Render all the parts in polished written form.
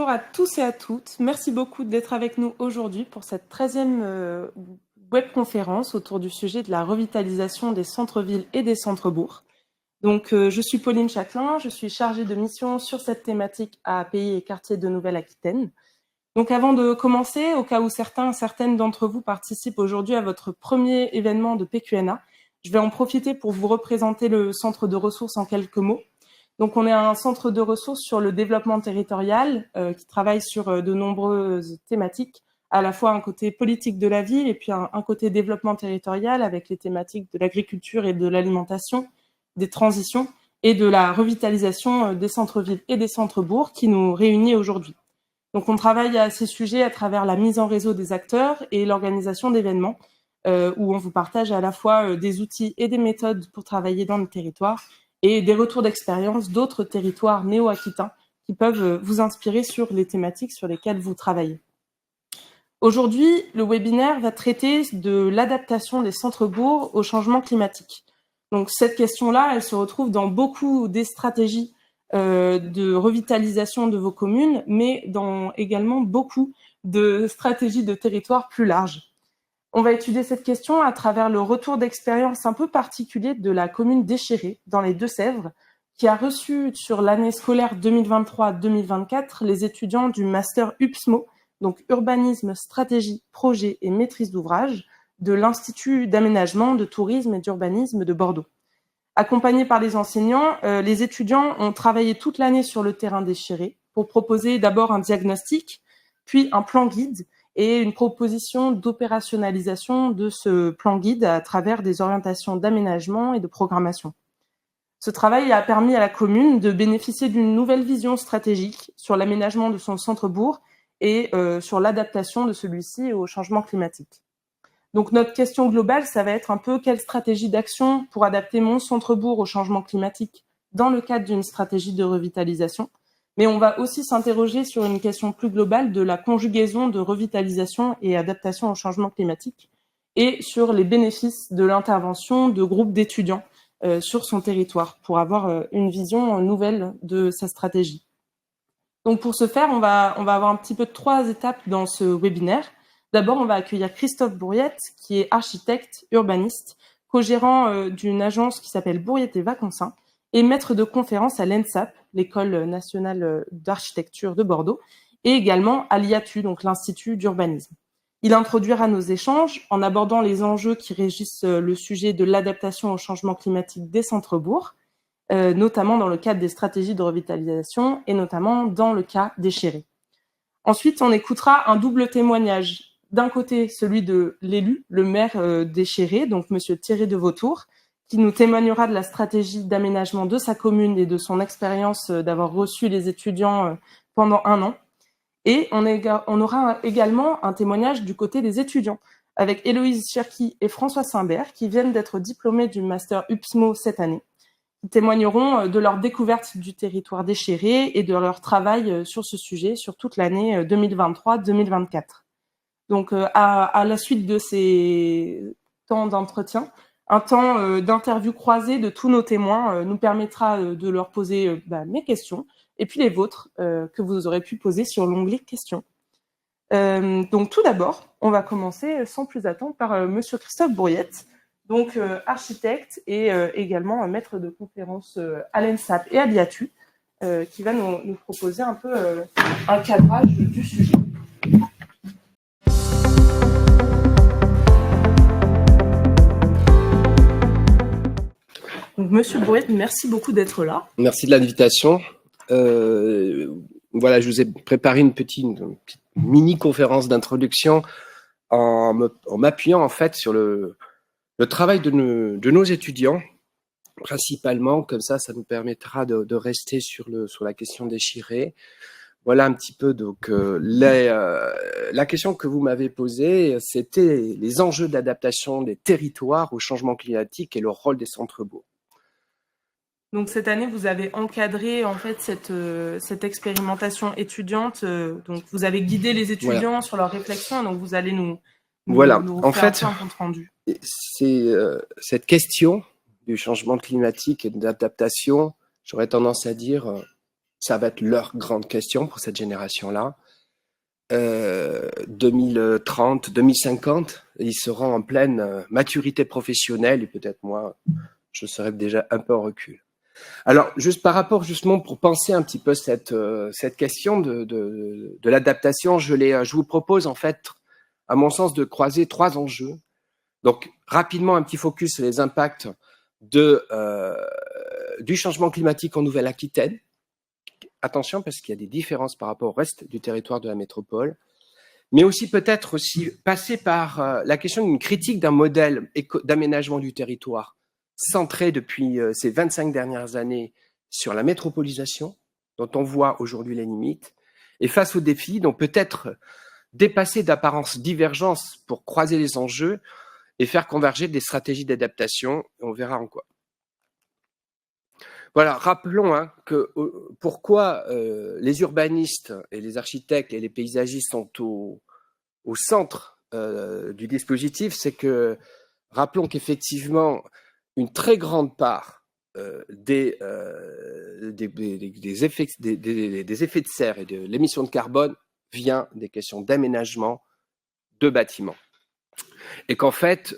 Bonjour à tous et à toutes. Merci beaucoup d'être avec nous aujourd'hui pour cette 13e webconférence autour du sujet de la revitalisation des centres-villes et des centres-bourgs. Donc, je suis Pauline Châtelain, je suis chargée de mission sur cette thématique à Pays et Quartiers de Nouvelle-Aquitaine. Donc, avant de commencer, au cas où certaines d'entre vous participent aujourd'hui à votre premier événement de PQNA, je vais en profiter pour vous représenter le centre de ressources en quelques mots. Donc, on est un centre de ressources sur le développement territorial qui travaille sur de nombreuses thématiques, à la fois un côté politique de la ville et puis un côté développement territorial avec les thématiques de l'agriculture et de l'alimentation, des transitions et de la revitalisation des centres-villes et des centres-bourgs qui nous réunit aujourd'hui. Donc, on travaille à ces sujets à travers la mise en réseau des acteurs et l'organisation d'événements où on vous partage à la fois des outils et des méthodes pour travailler dans le territoire et des retours d'expérience d'autres territoires néo-aquitains qui peuvent vous inspirer sur les thématiques sur lesquelles vous travaillez. Aujourd'hui, le webinaire va traiter de l'adaptation des centres-bourgs au changement climatique. Donc, cette question-là, elle se retrouve dans beaucoup des stratégies de revitalisation de vos communes, mais dans également beaucoup de stratégies de territoire plus larges. On va étudier cette question à travers le retour d'expérience un peu particulier de la commune d'Échiré, dans les Deux-Sèvres, qui a reçu sur l'année scolaire 2023-2024 les étudiants du master UPSMO, donc Urbanisme, Stratégie, Projet et Maîtrise d'ouvrage, de l'Institut d'aménagement, de tourisme et d'urbanisme de Bordeaux. Accompagnés par les enseignants, les étudiants ont travaillé toute l'année sur le terrain d'Échiré pour proposer d'abord un diagnostic, puis un plan guide et une proposition d'opérationnalisation de ce plan guide à travers des orientations d'aménagement et de programmation. Ce travail a permis à la commune de bénéficier d'une nouvelle vision stratégique sur l'aménagement de son centre-bourg et sur l'adaptation de celui-ci au changement climatique. Donc notre question globale, ça va être un peu quelle stratégie d'action pour adapter mon centre-bourg au changement climatique dans le cadre d'une stratégie de revitalisation. Mais on va aussi s'interroger sur une question plus globale de la conjugaison de revitalisation et adaptation au changement climatique et sur les bénéfices de l'intervention de groupes d'étudiants sur son territoire pour avoir une vision nouvelle de sa stratégie. Donc pour ce faire, on va avoir un petit peu 3 étapes dans ce webinaire. D'abord, on va accueillir Christophe Bourriette, qui est architecte, urbaniste, co-gérant d'une agence qui s'appelle Bourriette et Vacansin, et maître de conférence à l'ENSAP, l'École nationale d'architecture de Bordeaux, et également à l'IATU, donc l'Institut d'urbanisme. Il introduira nos échanges en abordant les enjeux qui régissent le sujet de l'adaptation au changement climatique des centres-bourgs, notamment dans le cadre des stratégies de revitalisation et notamment dans le cas d'Échiré. Ensuite, on écoutera un double témoignage. D'un côté, celui de l'élu, le maire d'Échiré, donc Monsieur Thierry de Vautour, qui nous témoignera de la stratégie d'aménagement de sa commune et de son expérience d'avoir reçu les étudiants pendant 1 an. Et on aura également un témoignage du côté des étudiants, avec Héloïse Cherki et François Simbert, qui viennent d'être diplômés du master UPSMO cette année. Ils témoigneront de leur découverte du territoire d'Échiré et de leur travail sur ce sujet sur toute l'année 2023-2024. Donc, à la suite de ces temps d'entretien, un temps d'interview croisée de tous nos témoins nous permettra de leur poser mes questions et puis les vôtres que vous aurez pu poser sur l'onglet questions. Donc, tout d'abord, on va commencer sans plus attendre par Monsieur Christophe Bourriette, donc architecte et également maître de conférence à l'ENSAP et à l'IATU, qui va nous proposer un peu un cadrage du sujet. Donc, Monsieur Bourriette, merci beaucoup d'être là. Merci de l'invitation. Voilà, je vous ai préparé une petite mini-conférence d'introduction en m'appuyant en fait sur le travail de nos étudiants, principalement, comme ça nous permettra de rester sur la question d'Échiré. Voilà un petit peu, donc la question que vous m'avez posée, c'était les enjeux d'adaptation des territoires au changement climatique et le rôle des centres-bourgs. Donc cette année, vous avez encadré en fait cette expérimentation étudiante. Donc vous avez guidé les étudiants sur leur réflexion. Donc vous allez nous en fait, un compte rendu. C'est cette question du changement climatique et de l'adaptation. J'aurais tendance à dire, ça va être leur grande question pour cette génération-là. 2030, 2050, ils seront en pleine maturité professionnelle et peut-être moi, je serai déjà un peu en recul. Alors, juste par rapport justement pour penser un petit peu cette question de l'adaptation, je vous propose en fait, à mon sens, de croiser 3 enjeux. Donc, rapidement, un petit focus sur les impacts du changement climatique en Nouvelle-Aquitaine. Attention, parce qu'il y a des différences par rapport au reste du territoire de la métropole, mais aussi peut-être aussi passer par la question d'une critique d'un modèle d'aménagement du territoire centré depuis ces 25 dernières années sur la métropolisation, dont on voit aujourd'hui les limites, et face aux défis, donc peut-être dépasser d'apparence divergences pour croiser les enjeux et faire converger des stratégies d'adaptation, on verra en quoi. Voilà, rappelons que pourquoi les urbanistes et les architectes et les paysagistes sont au centre du dispositif, c'est que, rappelons qu'effectivement, une très grande part des effets de serre et de l'émission de carbone vient des questions d'aménagement de bâtiments. Et qu'en fait,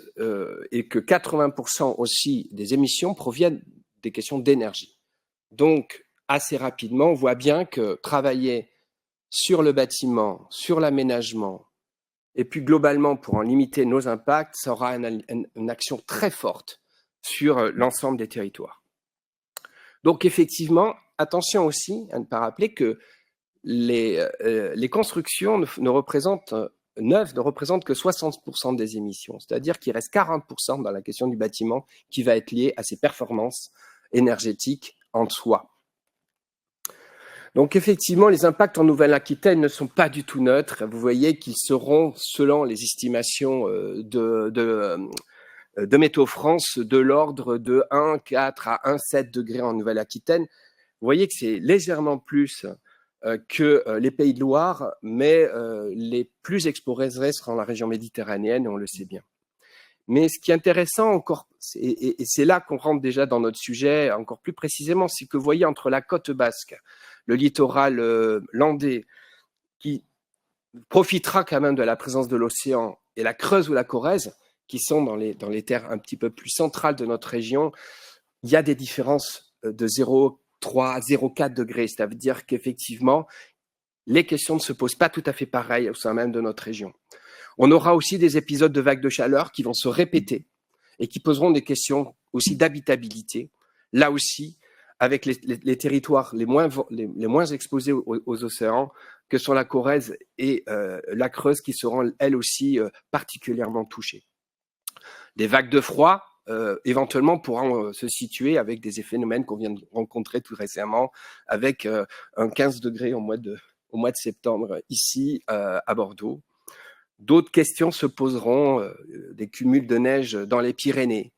et que 80% aussi des émissions proviennent des questions d'énergie. Donc, assez rapidement, on voit bien que travailler sur le bâtiment, sur l'aménagement, et puis globalement, pour en limiter nos impacts, ça aura une action très forte sur l'ensemble des territoires. Donc, effectivement, attention aussi à ne pas rappeler que les constructions neuves ne représentent que 60% des émissions, c'est-à-dire qu'il reste 40% dans la question du bâtiment qui va être liée à ses performances énergétiques en soi. Donc effectivement, les impacts en Nouvelle-Aquitaine ne sont pas du tout neutres. Vous voyez qu'ils seront, selon les estimations de Météo France, de l'ordre de 1,4 à 1,7 degrés en Nouvelle-Aquitaine. Vous voyez que c'est légèrement plus que les Pays de Loire, mais les plus exposés seront la région méditerranéenne, on le sait bien. Mais ce qui est intéressant encore, et c'est là qu'on rentre déjà dans notre sujet encore plus précisément, c'est que vous voyez entre la côte basque, le littoral landais, qui profitera quand même de la présence de l'océan, et la Creuse ou la Corrèze, qui sont dans les terres un petit peu plus centrales de notre région, il y a des différences de 0,3 à 0,4 degrés. C'est-à-dire qu'effectivement, les questions ne se posent pas tout à fait pareilles au sein même de notre région. On aura aussi des épisodes de vagues de chaleur qui vont se répéter et qui poseront des questions aussi d'habitabilité. Là aussi, avec les territoires les moins exposés aux océans, que sont la Corrèze et la Creuse, qui seront elles aussi particulièrement touchées. Des vagues de froid, éventuellement, pourront se situer avec des phénomènes qu'on vient de rencontrer tout récemment, avec un 15 degrés au mois de septembre ici à Bordeaux. D'autres questions se poseront, des cumuls de neige dans les Pyrénées,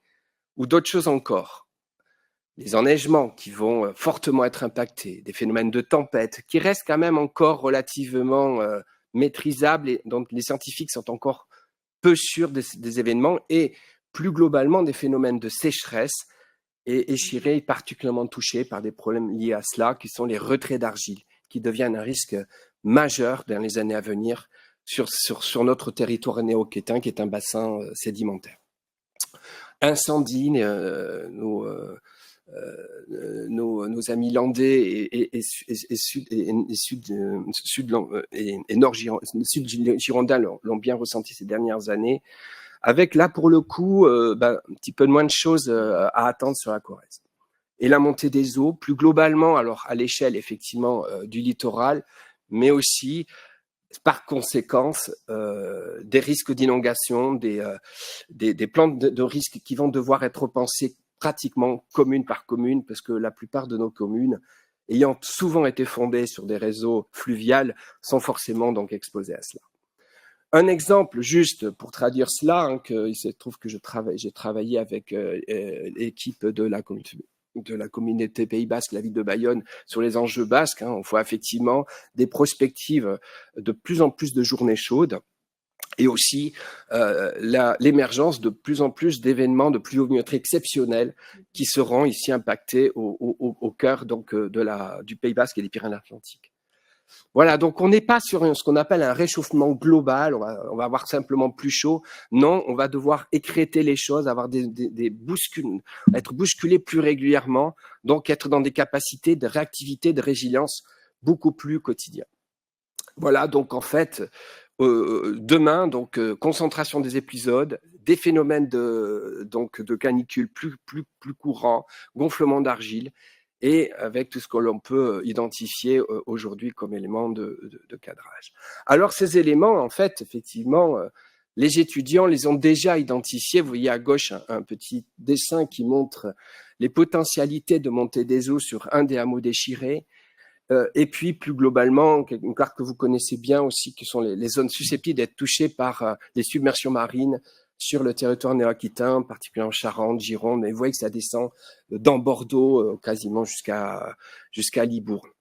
ou d'autres choses encore. Les enneigements qui vont fortement être impactés, des phénomènes de tempête qui restent quand même encore relativement maîtrisables et dont les scientifiques sont encore peu sûrs des événements, et plus globalement des phénomènes de sécheresse et échirés particulièrement touchés par des problèmes liés à cela, qui sont les retraits d'argile, qui deviennent un risque majeur dans les années à venir sur notre territoire néo-aquitain, qui est un bassin sédimentaire. Incendie, nos amis landais et nord sud girondins l'ont bien ressenti ces dernières années, avec là pour le coup un petit peu moins de choses à attendre sur la Corrèze. Et la montée des eaux, plus globalement, alors à l'échelle effectivement du littoral, mais aussi par conséquence des risques d'inondation, des plans de risque qui vont devoir être repensés pratiquement commune par commune, parce que la plupart de nos communes, ayant souvent été fondées sur des réseaux fluviaux, sont forcément donc exposées à cela. Un exemple juste pour traduire cela, il se trouve que j'ai travaillé avec l'équipe de la communauté Pays Basque, la ville de Bayonne, sur les enjeux basques. On voit effectivement des perspectives de plus en plus de journées chaudes, et aussi l'émergence de plus en plus d'événements de pluviométrie exceptionnels qui seront ici impactés au cœur donc, du Pays Basque et des Pyrénées-Atlantiques. Voilà, donc on n'est pas sur ce qu'on appelle un réchauffement global, on va avoir simplement plus chaud. Non, on va devoir écrêter les choses, avoir être bousculé plus régulièrement, donc être dans des capacités de réactivité, de résilience beaucoup plus quotidiennes. Voilà, donc en fait, demain, donc concentration des épisodes, des phénomènes de canicule plus courants, gonflement d'argile, et avec tout ce que l'on peut identifier aujourd'hui comme éléments de cadrage. Alors ces éléments, en fait, effectivement, les étudiants les ont déjà identifiés. Vous voyez à gauche un petit dessin qui montre les potentialités de montée des eaux sur un des hameaux déchirés. Et puis, plus globalement, une carte que vous connaissez bien aussi, qui sont les zones susceptibles d'être touchées par les submersions marines sur le territoire néo-aquitain, particulièrement Charente, Gironde, mais vous voyez que ça descend dans Bordeaux, quasiment jusqu'à Libourne.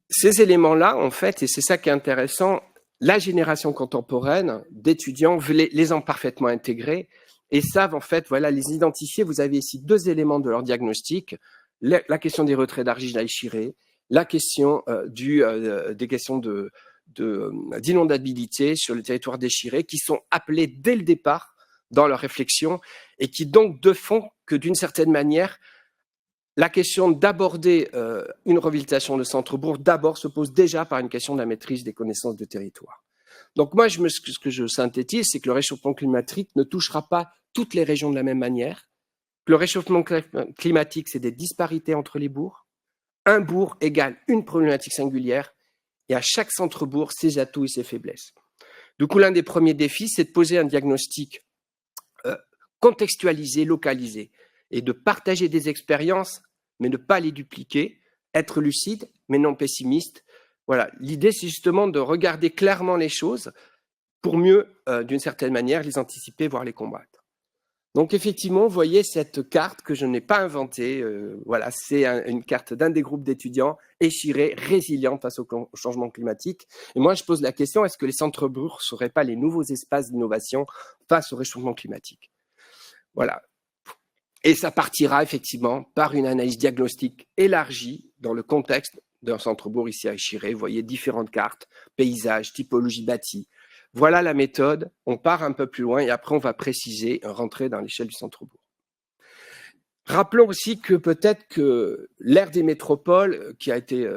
Ces éléments-là, en fait, et c'est ça qui est intéressant, la génération contemporaine d'étudiants les ont parfaitement intégrés et savent, en fait, voilà, les identifier. Vous avez ici 2 éléments de leur diagnostic. La question des retraits d'argile à échirer, la question des questions d'inondabilité sur le territoire déchiré, qui sont appelées dès le départ dans leur réflexion et qui donc ne font que d'une certaine manière, la question d'aborder une réhabilitation de centre-bourg d'abord se pose déjà par une question de la maîtrise des connaissances de territoire. Donc moi, ce que je synthétise, c'est que le réchauffement climatique ne touchera pas toutes les régions de la même manière. Le réchauffement climatique, c'est des disparités entre les bourgs. Un bourg égale une problématique singulière et à chaque centre-bourg, ses atouts et ses faiblesses. Du coup, l'un des premiers défis, c'est de poser un diagnostic contextualisé, localisé et de partager des expériences, mais ne pas les dupliquer, être lucide, mais non pessimiste. Voilà, l'idée, c'est justement de regarder clairement les choses pour mieux, d'une certaine manière, les anticiper, voire les combattre. Donc effectivement, vous voyez cette carte que je n'ai pas inventée. Voilà, c'est une carte d'un des groupes d'étudiants, échirés, résilients face au changement climatique. Et moi, je pose la question, est-ce que les centres-bourgs ne seraient pas les nouveaux espaces d'innovation face au réchauffement climatique? Voilà. Et ça partira effectivement par une analyse diagnostique élargie dans le contexte d'un centre-bourg ici à Échiré. Vous voyez différentes cartes, paysages, typologie bâtie. Voilà la méthode, on part un peu plus loin et après on va préciser, rentrer dans l'échelle du centre-bourg. Rappelons aussi que peut-être que l'ère des métropoles, qui a été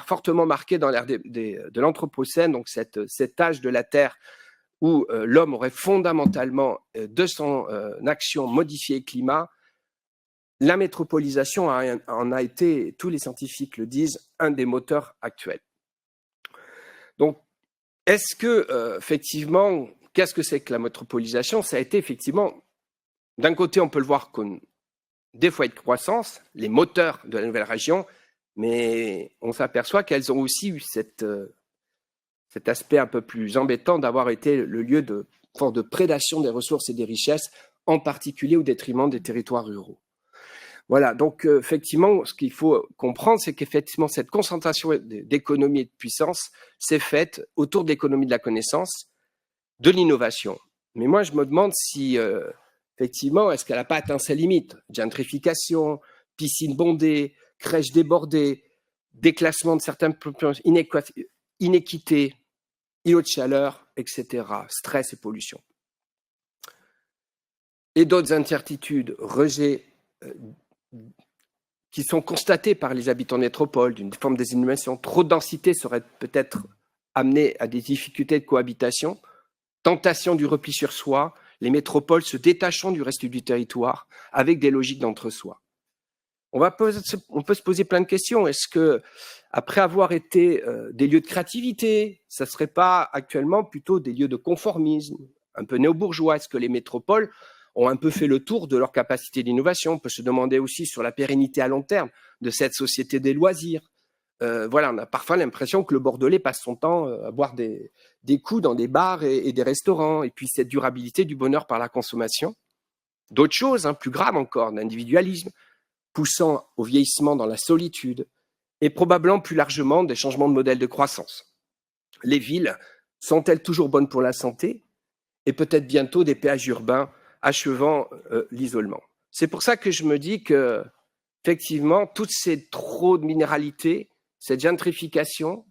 fortement marquée dans l'ère de l'Anthropocène, donc cet âge de la Terre où l'homme aurait fondamentalement, de son action, modifié le climat, la métropolisation en a été, tous les scientifiques le disent, un des moteurs actuels. Donc, est-ce que, effectivement, qu'est-ce que c'est que la métropolisation? Ça a été effectivement, d'un côté, on peut le voir comme des foyers de croissance, les moteurs de la nouvelle région, mais on s'aperçoit qu'elles ont aussi eu cet aspect un peu plus embêtant d'avoir été le lieu de prédation des ressources et des richesses, en particulier au détriment des territoires ruraux. Voilà, donc effectivement, ce qu'il faut comprendre, c'est qu'effectivement, cette concentration d'économie et de puissance s'est faite autour de l'économie de la connaissance, de l'innovation. Mais moi, je me demande si, effectivement, est-ce qu'elle n'a pas atteint ses limites? Gentrification, piscines bondées, crèches débordées, déclassement de certaines populations, inéquité, îlots de chaleur, etc., stress et pollution. Et d'autres incertitudes, rejets, qui sont constatés par les habitants de métropole, d'une forme des inhumations. Trop de densité serait peut-être amené à des difficultés de cohabitation, tentation du repli sur soi, les métropoles se détachant du reste du territoire avec des logiques d'entre-soi. On peut se poser plein de questions. Est-ce que, après avoir été des lieux de créativité, ça ne serait pas actuellement plutôt des lieux de conformisme, un peu néo-bourgeois? Est-ce que les métropoles ont un peu fait le tour de leur capacité d'innovation? On peut se demander aussi sur la pérennité à long terme de cette société des loisirs. Voilà, on a parfois l'impression que le Bordelais passe son temps à boire des coups dans des bars et des restaurants. Et puis cette durabilité du bonheur par la consommation. D'autres choses, plus graves encore, l'individualisme, poussant au vieillissement dans la solitude, et probablement plus largement des changements de modèle de croissance. Les villes Sont-elles toujours bonnes pour la santé? Et peut-être bientôt des péages urbains achevant l'isolement. C'est pour ça que je me dis que, effectivement, toutes ces trop de minéralité, cette gentrification,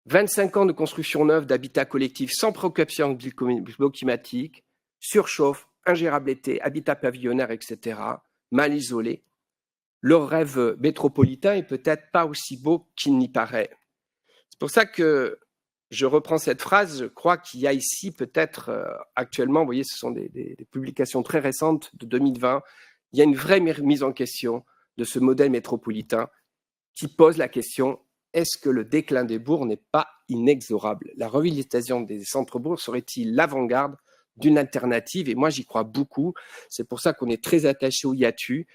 25 ans de construction neuve d'habitats collectifs sans préoccupation du climatique, surchauffe, ingérabilité, habitat pavillonnaire, etc., mal isolé. Le rêve métropolitain est peut-être pas aussi beau qu'il n'y paraît. C'est pour ça que je reprends cette phrase. Je crois qu'il y a ici peut-être actuellement, vous voyez, ce sont des publications très récentes de 2020, il y a une vraie mise en question de ce modèle métropolitain qui pose la question: est-ce que le déclin des bourgs n'est pas inexorable? La revitalisation des centres-bourgs serait-il l'avant-garde d'une alternative? Et moi, j'y crois beaucoup. C'est pour ça qu'on est très attaché au hiatus.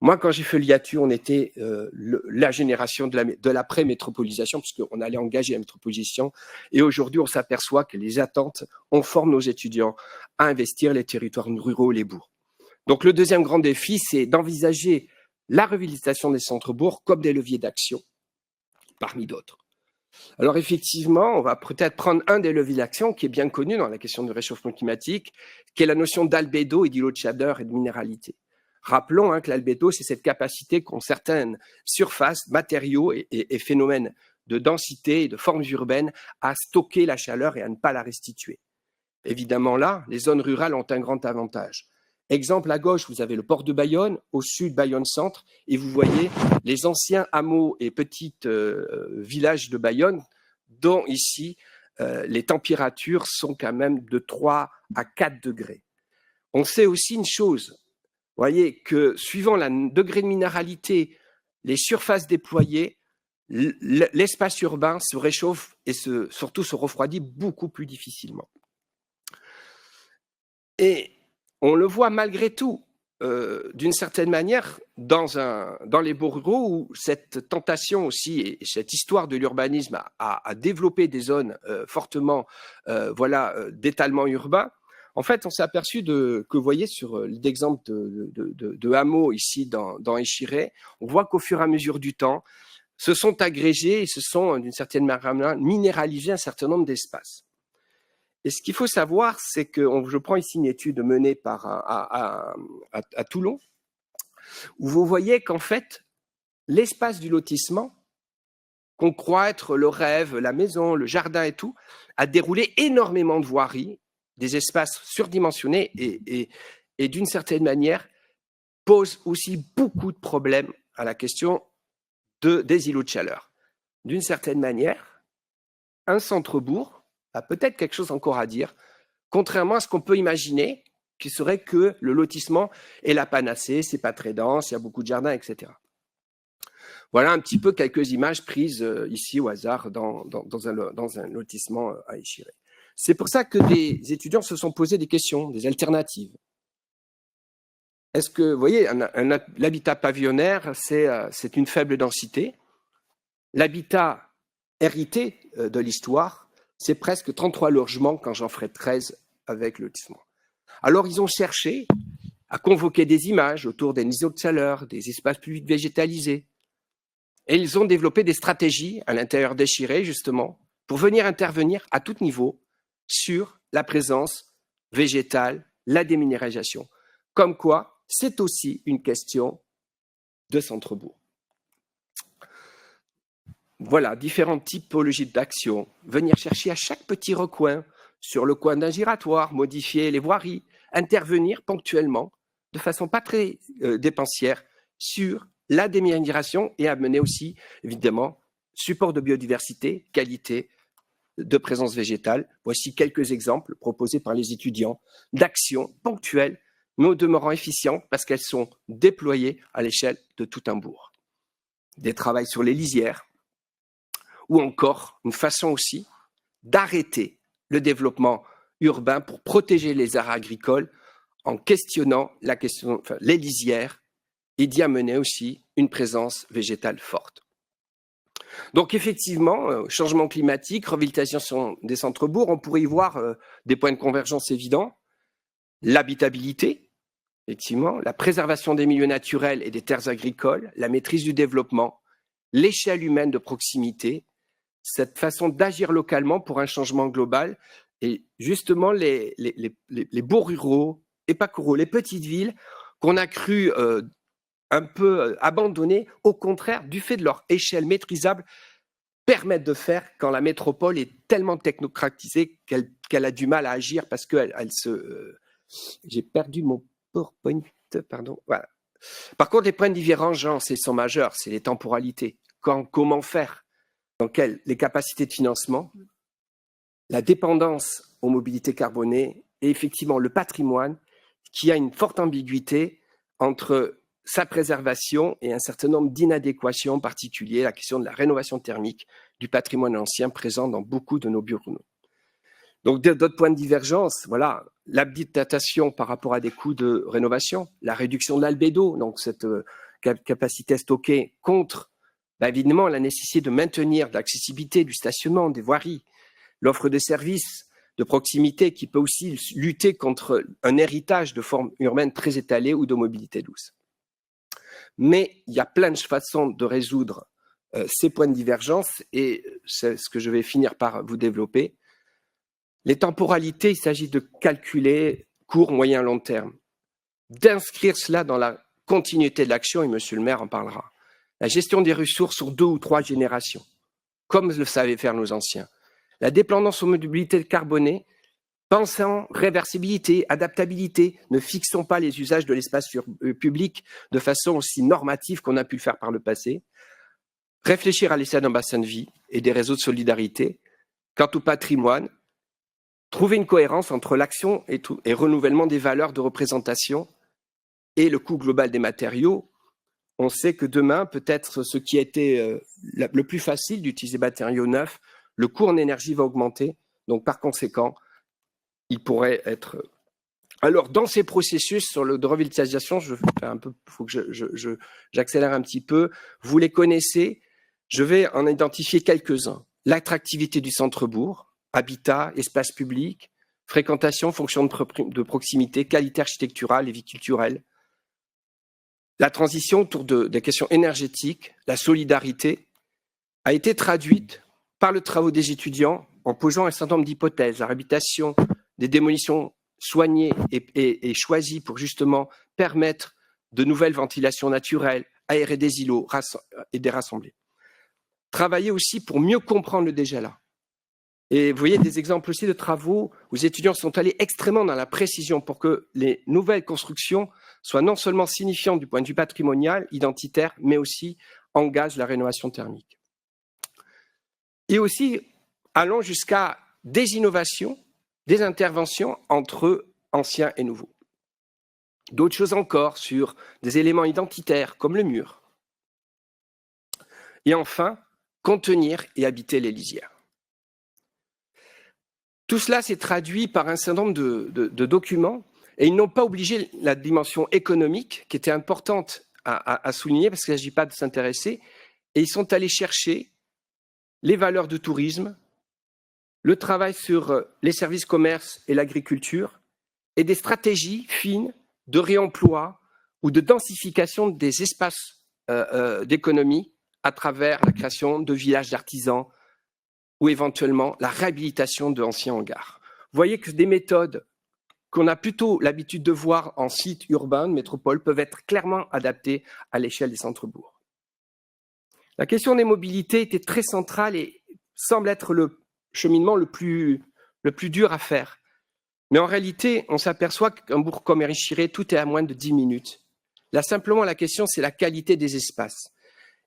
Moi, quand j'ai fait le hiatus, on était la génération de l'après-métropolisation, puisqu'on allait engager la métropolisation. Et aujourd'hui, on s'aperçoit que les attentes, on forme nos étudiants à investir les territoires ruraux, les bourgs. Donc, le deuxième grand défi, c'est d'envisager la revitalisation des centres-bourgs comme des leviers d'action, parmi d'autres. Alors, effectivement, on va peut-être prendre un des leviers d'action qui est bien connu dans la question du réchauffement climatique, qui est la notion d'albédo et d'îlot de chaleur et de minéralité. Rappelons que l'albédo, c'est cette capacité qu'ont certaines surfaces, matériaux et phénomènes de densité et de formes urbaines à stocker la chaleur et à ne pas la restituer. Évidemment, là, les zones rurales ont un grand avantage. Exemple, à gauche, vous avez le port de Bayonne, au sud, Bayonne-Centre, et vous voyez les anciens hameaux et petits villages de Bayonne, dont ici, les températures sont quand même de 3 à 4 degrés. On sait aussi une chose, vous voyez que suivant le degré de minéralité, les surfaces déployées, l'espace urbain se réchauffe et surtout se refroidit beaucoup plus difficilement. Et on le voit malgré tout, d'une certaine manière, dans les bourgs ruraux, où cette tentation aussi et cette histoire de l'urbanisme a développé des zones fortement d'étalement urbain. En fait, on s'est aperçu que, vous voyez, sur l'exemple de hameaux ici dans Échiré, on voit qu'au fur et à mesure du temps, se sont agrégés et se sont, d'une certaine manière, minéralisés un certain nombre d'espaces. Et ce qu'il faut savoir, c'est que je prends ici une étude menée à Toulon, où vous voyez qu'en fait, l'espace du lotissement, qu'on croit être le rêve, la maison, le jardin et tout, a déroulé énormément de voiries, des espaces surdimensionnés et d'une certaine manière, pose aussi beaucoup de problèmes à la question des îlots de chaleur. D'une certaine manière, un centre-bourg a peut-être quelque chose encore à dire, contrairement à ce qu'on peut imaginer, qui serait que le lotissement est la panacée, c'est pas très dense, il y a beaucoup de jardins, etc. Voilà un petit peu quelques images prises ici au hasard dans un lotissement à Échiré. C'est pour ça que des étudiants se sont posés des questions, des alternatives. Est-ce que, vous voyez, l'habitat pavillonnaire, c'est une faible densité. L'habitat hérité de l'histoire, c'est presque 33 logements quand j'en ferai 13 avec le lotissement. Alors, ils ont cherché à convoquer des images autour des niveaux de chaleur, des espaces publics végétalisés. Et ils ont développé des stratégies à l'intérieur d'Échiré, justement, pour venir intervenir à tout niveau sur la présence végétale, la déminéralisation. Comme quoi, c'est aussi une question de centre-bourg. Voilà, différentes typologies d'action. Venir chercher à chaque petit recoin, sur le coin d'un giratoire, modifier les voiries, intervenir ponctuellement, de façon pas très dépensière, sur la déminéralisation et amener aussi, évidemment, support de biodiversité, qualité de présence végétale. Voici quelques exemples proposés par les étudiants d'actions ponctuelles, mais au demeurant efficientes parce qu'elles sont déployées à l'échelle de tout un bourg. Des travaux sur les lisières, ou encore une façon aussi d'arrêter le développement urbain pour protéger les aires agricoles en questionnant les lisières et d'y amener aussi une présence végétale forte. Donc effectivement, changement climatique, revitalisation des centres-bourgs, on pourrait y voir des points de convergence évidents. L'habitabilité, effectivement, la préservation des milieux naturels et des terres agricoles, la maîtrise du développement, l'échelle humaine de proximité, cette façon d'agir localement pour un changement global. Et justement, les bourgs ruraux, et pas que ruraux, les petites villes qu'on a cru un peu abandonnées, au contraire, du fait de leur échelle maîtrisable, permettent de faire quand la métropole est tellement technocratisée qu'elle a du mal à agir parce qu'elle se... j'ai perdu mon PowerPoint, pardon. Voilà. Par contre, les points de divergence sont majeurs, c'est les temporalités. Comment faire? Les capacités de financement, la dépendance aux mobilités carbonées et effectivement le patrimoine qui a une forte ambiguïté entre sa préservation et un certain nombre d'inadéquations, en particulier la question de la rénovation thermique du patrimoine ancien présent dans beaucoup de nos bureaux. Donc d'autres points de divergence, voilà, l'habilitation par rapport à des coûts de rénovation, la réduction de l'albédo, donc cette capacité stockée contre évidemment la nécessité de maintenir l'accessibilité du stationnement, des voiries, l'offre de services de proximité qui peut aussi lutter contre un héritage de formes urbaines très étalées ou de mobilité douce. Mais il y a plein de façons de résoudre ces points de divergence et c'est ce que je vais finir par vous développer. Les temporalités, il s'agit de calculer court, moyen, long terme, d'inscrire cela dans la continuité de l'action, et monsieur le maire en parlera. La gestion des ressources sur 2 ou 3 générations, comme le savaient faire nos anciens. La dépendance aux mobilités carbonées, pensant réversibilité, adaptabilité, ne fixons pas les usages de l'espace public de façon aussi normative qu'on a pu le faire par le passé. Réfléchir à l'échelle d'un bassin de vie et des réseaux de solidarité. Quant au patrimoine, trouver une cohérence entre l'action et renouvellement des valeurs de représentation et le coût global des matériaux. On sait que demain, peut-être ce qui a été le plus facile d'utiliser des matériaux neufs, le coût en énergie va augmenter. Donc, par conséquent, il pourrait être... Alors, dans ces processus de revitalisation, faut que j'accélère un petit peu. Vous les connaissez. Je vais en identifier quelques-uns. L'attractivité du centre-bourg, habitat, espace public, fréquentation, fonction de proximité, qualité architecturale et vie culturelle. La transition autour des questions énergétiques, la solidarité, a été traduite par le travail des étudiants en posant un certain nombre d'hypothèses. La réhabilitation des démolitions soignées et choisies pour justement permettre de nouvelles ventilations naturelles, aérer des îlots et des rassemblés. Travailler aussi pour mieux comprendre le déjà là. Et vous voyez des exemples aussi de travaux où les étudiants sont allés extrêmement dans la précision pour que les nouvelles constructions soient non seulement signifiantes du point de vue patrimonial, identitaire, mais aussi engagent la rénovation thermique. Et aussi, allons jusqu'à des innovations, des interventions entre anciens et nouveaux. D'autres choses encore sur des éléments identitaires comme le mur. Et enfin, contenir et habiter les lisières. Tout cela s'est traduit par un certain nombre de documents et ils n'ont pas obligé la dimension économique qui était importante à souligner parce qu'il ne s'agit pas de s'intéresser et ils sont allés chercher les valeurs du tourisme, le travail sur les services commerces et l'agriculture et des stratégies fines de réemploi ou de densification des espaces d'économie à travers la création de villages d'artisans ou éventuellement la réhabilitation d'anciens hangars. Vous voyez que des méthodes qu'on a plutôt l'habitude de voir en sites urbains, de métropole, peuvent être clairement adaptées à l'échelle des centres-bourgs. La question des mobilités était très centrale et semble être le cheminement le plus dur à faire. Mais en réalité, on s'aperçoit qu'un bourg comme Érichiré, tout est à moins de 10 minutes. Là, simplement, la question, c'est la qualité des espaces.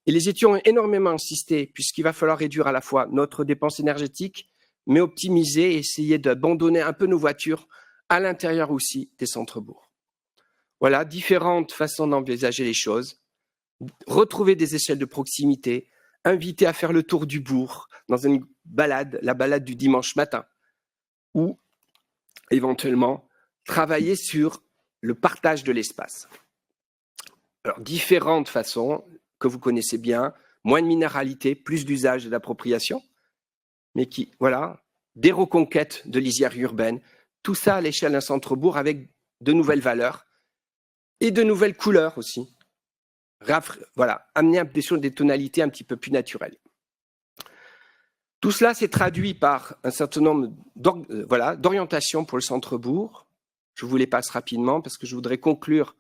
Et les étudiants ont énormément insisté, puisqu'il va falloir réduire à la fois notre dépense énergétique, mais optimiser et essayer d'abandonner un peu nos voitures à l'intérieur aussi des centres-bourgs. Voilà, différentes façons d'envisager les choses. Retrouver des échelles de proximité, inviter à faire le tour du bourg dans une balade, la balade du dimanche matin, ou éventuellement travailler sur le partage de l'espace. Alors, différentes façons que vous connaissez bien, moins de minéralité, plus d'usage et d'appropriation, mais qui, voilà, des reconquêtes de lisières urbaines, tout ça à l'échelle d'un centre-bourg avec de nouvelles valeurs et de nouvelles couleurs aussi. Voilà, amener des tonalités un petit peu plus naturelles. Tout cela s'est traduit par un certain nombre d'orientations pour le centre-bourg. Je vous les passe rapidement parce que je voudrais conclure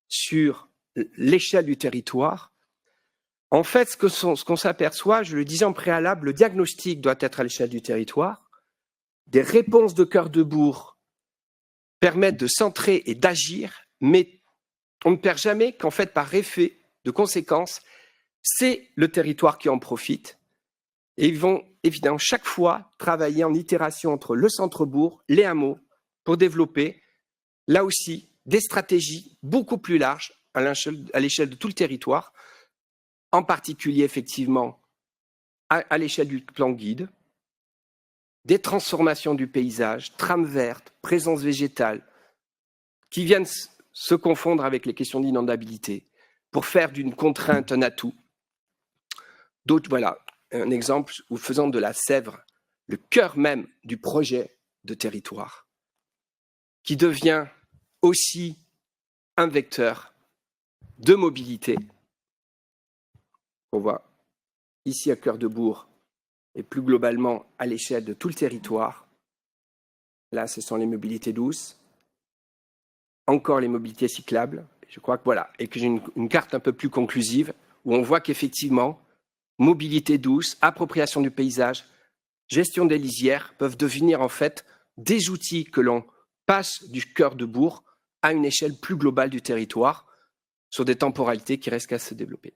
sur l'échelle du territoire. En fait, ce qu'on s'aperçoit, je le disais en préalable, le diagnostic doit être à l'échelle du territoire. Des réponses de cœur de bourg permettent de centrer et d'agir, mais on ne perd jamais qu'en fait, par effet de conséquence, c'est le territoire qui en profite. Et ils vont évidemment chaque fois travailler en itération entre le centre-bourg, les hameaux, pour développer, là aussi, des stratégies beaucoup plus larges à l'échelle de tout le territoire, en particulier effectivement à l'échelle du plan guide, des transformations du paysage, trames vertes, présence végétale, qui viennent se confondre avec les questions d'inondabilité pour faire d'une contrainte un atout. D'autres, voilà, un exemple où faisant de la Sèvre le cœur même du projet de territoire, qui devient aussi un vecteur de mobilité. On voit ici à Cœur de Bourg et plus globalement à l'échelle de tout le territoire. Là, ce sont les mobilités douces, encore les mobilités cyclables. Je crois que voilà, et que j'ai une carte un peu plus conclusive où on voit qu'effectivement, mobilité douce, appropriation du paysage, gestion des lisières peuvent devenir en fait des outils que l'on passe du cœur de bourg à une échelle plus globale du territoire sur des temporalités qui restent à se développer.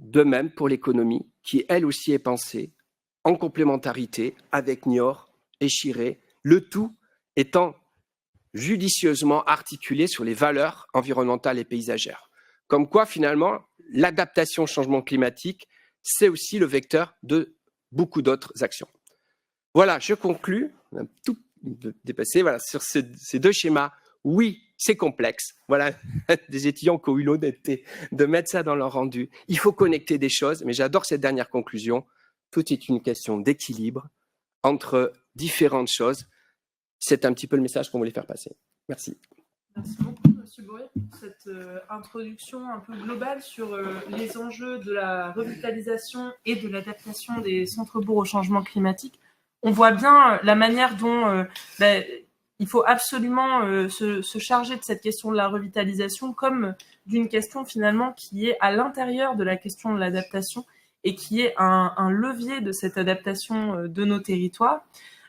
De même pour l'économie, qui elle aussi est pensée en complémentarité avec Niort et Chiré, le tout étant judicieusement articulé sur les valeurs environnementales et paysagères. Comme quoi, finalement, l'adaptation au changement climatique, c'est aussi le vecteur de beaucoup d'autres actions. Voilà, je conclus, un tout dépassé, voilà, sur ces deux schémas. Oui, c'est complexe. Voilà, des étudiants qui ont eu l'honnêteté de mettre ça dans leur rendu. Il faut connecter des choses, mais j'adore cette dernière conclusion. Tout est une question d'équilibre entre différentes choses. C'est un petit peu le message qu'on voulait faire passer. Merci. Merci beaucoup, M. Bourrier, pour cette introduction un peu globale sur les enjeux de la revitalisation et de l'adaptation des centres-bourgs au changement climatique. On voit bien la manière dont il faut absolument se charger de cette question de la revitalisation comme d'une question finalement qui est à l'intérieur de la question de l'adaptation et qui est un levier de cette adaptation de nos territoires.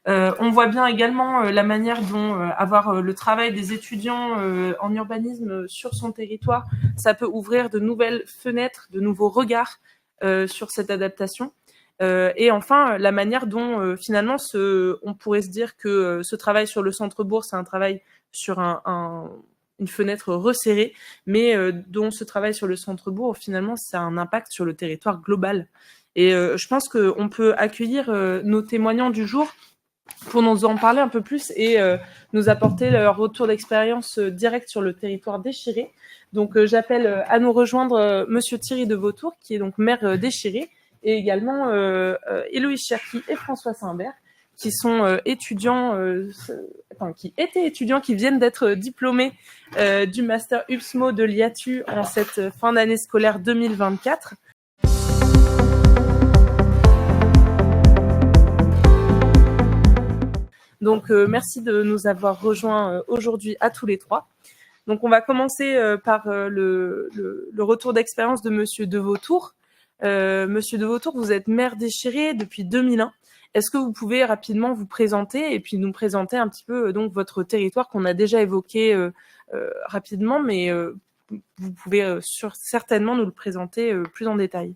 On voit bien également la manière dont avoir le travail des étudiants en urbanisme sur son territoire, ça peut ouvrir de nouvelles fenêtres, de nouveaux regards sur cette adaptation. Et enfin, la manière dont finalement on pourrait se dire que ce travail sur le centre-bourg, c'est un travail sur une fenêtre resserrée, mais dont ce travail sur le centre-bourg, finalement, ça a un impact sur le territoire global. Et je pense qu'on peut accueillir nos témoignants du jour pour nous en parler un peu plus et nous apporter leur retour d'expérience direct sur le territoire d'Échiré. Donc j'appelle à nous rejoindre Monsieur Thierry de Vautour, qui est donc maire d'Échiré, et également Héloïse Cherki et François Saint-Hubert, qui sont étudiants, qui étaient étudiants, qui viennent d'être diplômés du Master UPSMO de l'IATU en cette fin d'année scolaire 2024. Donc, merci de nous avoir rejoints aujourd'hui à tous les trois. Donc, on va commencer par le retour d'expérience de Monsieur de Vautour. Monsieur de Vautour, vous êtes maire d'Échiré depuis 2001. Est-ce que vous pouvez rapidement vous présenter et puis nous présenter un petit peu donc votre territoire qu'on a déjà évoqué rapidement, mais vous pouvez certainement nous le présenter plus en détail.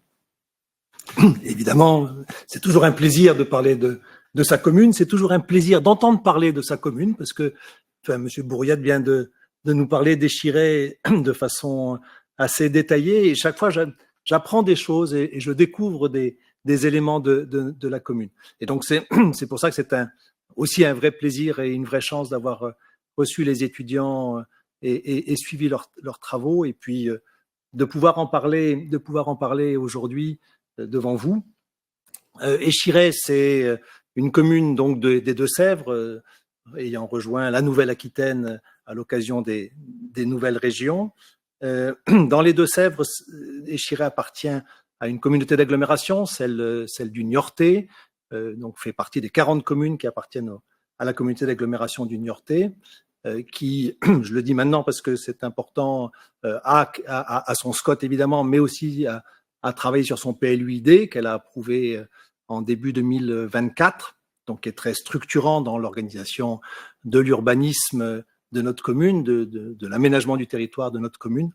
Évidemment, c'est toujours un plaisir de parler de sa commune, c'est toujours un plaisir d'entendre parler de sa commune, parce que M. Bourriat vient de nous parler d'Échiré de façon assez détaillée, et chaque fois j'apprends des choses et je découvre des éléments de la commune. Et donc c'est pour ça que c'est aussi un vrai plaisir et une vraie chance d'avoir reçu les étudiants et suivi leurs travaux, et puis de pouvoir en parler aujourd'hui devant vous. Échiré, c'est une commune donc des Deux-Sèvres, ayant rejoint la Nouvelle-Aquitaine à l'occasion des nouvelles régions. Dans les Deux-Sèvres, Échiré appartient à une communauté d'agglomération, celle du Niortais, donc fait partie des 40 communes qui appartiennent à la communauté d'agglomération du Niortais, qui, je le dis maintenant parce que c'est important, à son SCOT évidemment, mais aussi à travailler sur son PLUID qu'elle a approuvé en début 2024, donc qui est très structurant dans l'organisation de l'urbanisme de notre commune, de l'aménagement du territoire de notre commune.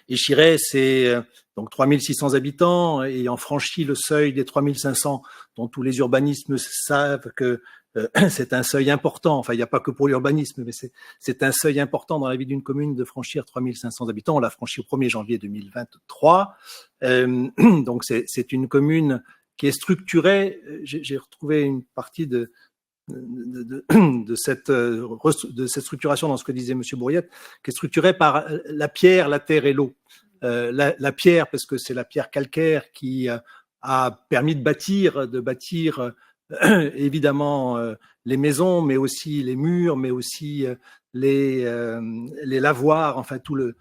Échiré, c'est donc 3600 habitants, ayant franchi le seuil des 3500, dont tous les urbanismes savent que c'est un seuil important. Enfin, il n'y a pas que pour l'urbanisme, mais c'est un seuil important dans la vie d'une commune de franchir 3500 habitants. On l'a franchi au 1er janvier 2023. Donc, c'est une commune qui est structurée. J'ai retrouvé une partie de cette structuration dans ce que disait Monsieur Bourriette, qui est structurée par la pierre, la terre et l'eau. La pierre, parce que c'est la pierre calcaire qui a permis de bâtir évidemment les maisons, mais aussi les murs, mais aussi les lavoirs, enfin tout le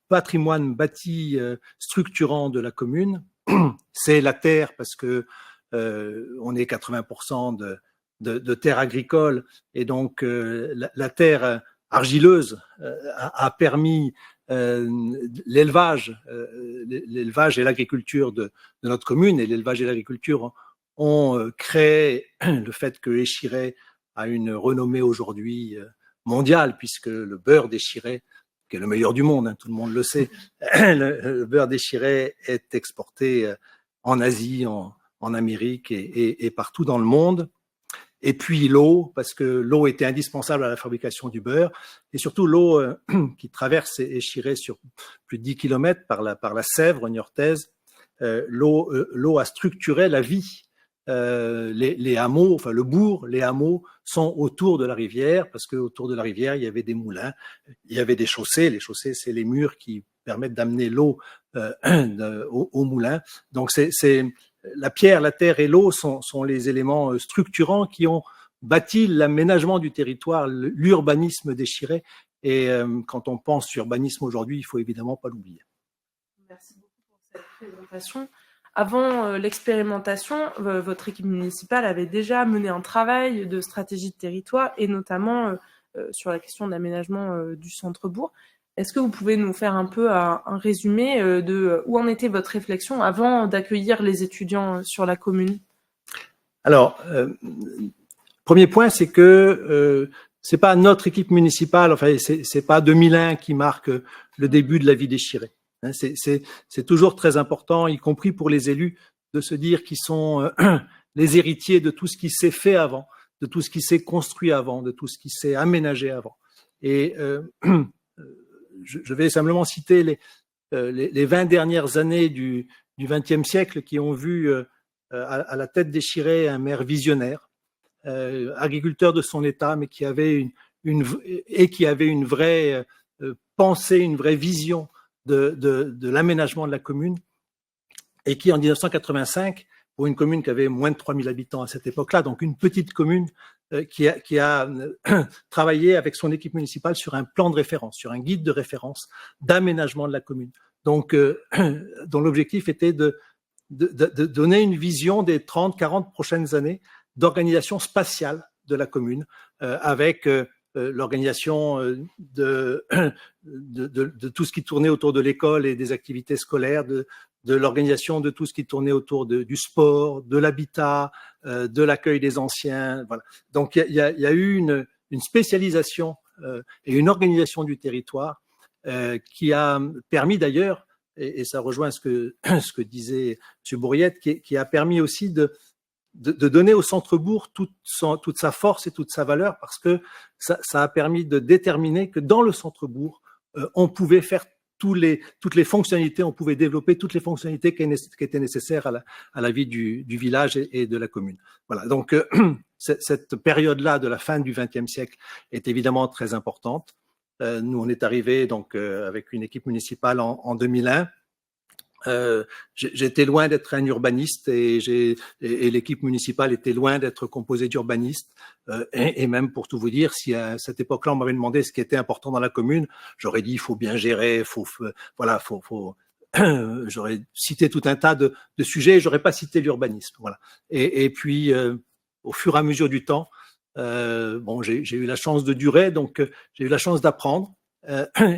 patrimoine bâti structurant de la commune. C'est la terre, parce que on est 80% de terre agricole, et donc la terre argileuse a permis l'élevage et l'agriculture de notre commune, et l'élevage et l'agriculture ont créé le fait que Échiré a une renommée aujourd'hui mondiale, puisque le beurre d'Échiré, qui est le meilleur du monde, hein, tout le monde le sait, le beurre d'Échiré est exporté en Asie, en Amérique et partout dans le monde. Et puis l'eau, parce que l'eau était indispensable à la fabrication du beurre, et surtout l'eau qui traverse Échiré sur plus de 10 km par la Sèvre niortaise. L'eau a structuré la vie. Les hameaux, enfin le bourg, les hameaux sont autour de la rivière, parce que autour de la rivière il y avait des moulins, il y avait des chaussées. Les chaussées, c'est les murs qui permettent d'amener l'eau au moulin. Donc c'est la pierre, la terre et l'eau sont les éléments structurants qui ont bâti l'aménagement du territoire, l'urbanisme d'Échiré. Et quand on pense urbanisme aujourd'hui, il faut évidemment pas l'oublier. Merci beaucoup pour cette présentation. Avant l'expérimentation, votre équipe municipale avait déjà mené un travail de stratégie de territoire, et notamment sur la question de l'aménagement du centre-bourg. Est-ce que vous pouvez nous faire un peu un résumé de où en était votre réflexion avant d'accueillir les étudiants sur la commune? Alors, premier point, c'est que c'est pas notre équipe municipale, enfin c'est pas 2001 qui marque le début de la vie d'Échiré. C'est toujours très important, y compris pour les élus, de se dire qu'ils sont les héritiers de tout ce qui s'est fait avant, de tout ce qui s'est construit avant, de tout ce qui s'est aménagé avant. Et je vais simplement citer les 20 dernières années du XXe siècle qui ont vu à la tête d'Échiré un maire visionnaire, agriculteur de son état, mais qui avait une vraie pensée, une vraie vision de l'aménagement de la commune, et qui en 1985, pour une commune qui avait moins de 3000 habitants à cette époque-là, donc une petite commune, qui a travaillé avec son équipe municipale sur un plan de référence, sur un guide de référence d'aménagement de la commune. Donc, dont l'objectif était de donner une vision des 30-40 prochaines années d'organisation spatiale de la commune, avec l'organisation de tout ce qui tournait autour de l'école et des activités scolaires, de l'organisation de tout ce qui tournait autour du sport, de l'habitat, de l'accueil des anciens. Voilà. Donc il y a eu une spécialisation et une organisation du territoire qui a permis d'ailleurs, et ça rejoint ce que disait M. Bourriette, qui a permis aussi de donner au centre-bourg toute sa force et toute sa valeur, parce que ça a permis de déterminer que dans le centre-bourg, on pouvait faire toutes les fonctionnalités, on pouvait développer toutes les fonctionnalités qui étaient nécessaires à la vie du village et de la commune. Voilà. Donc, cette période-là de la fin du XXe siècle est évidemment très importante. Nous, on est arrivés donc avec une équipe municipale en 2001. J'étais loin d'être un urbaniste, et l'équipe municipale était loin d'être composée d'urbanistes. Et même, pour tout vous dire, si à cette époque-là on m'avait demandé ce qui était important dans la commune, j'aurais dit il faut bien gérer, faut j'aurais cité tout un tas de sujets, j'aurais pas cité l'urbanisme. Voilà. Et puis, au fur et à mesure du temps, bon, j'ai eu la chance de durer, donc j'ai eu la chance d'apprendre.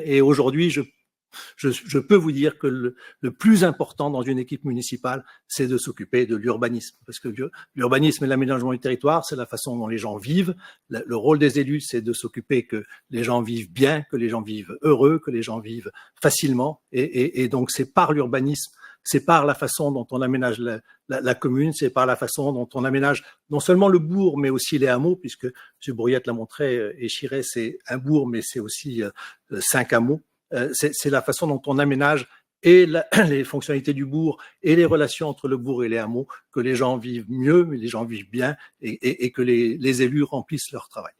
Et aujourd'hui, je peux vous dire que le plus important dans une équipe municipale, c'est de s'occuper de l'urbanisme. Parce que l'urbanisme et l'aménagement du territoire, c'est la façon dont les gens vivent. Le rôle des élus, c'est de s'occuper que les gens vivent bien, que les gens vivent heureux, que les gens vivent facilement. Et donc, c'est par l'urbanisme, c'est par la façon dont on aménage la commune, c'est par la façon dont on aménage non seulement le bourg, mais aussi les hameaux, puisque M. Bourriette l'a montré, Échiré, c'est un bourg, mais c'est aussi 5 hameaux. C'est la façon dont on aménage et les fonctionnalités du bourg et les relations entre le bourg et les hameaux, que les gens vivent mieux, mais les gens vivent bien et que les élus remplissent leur travail.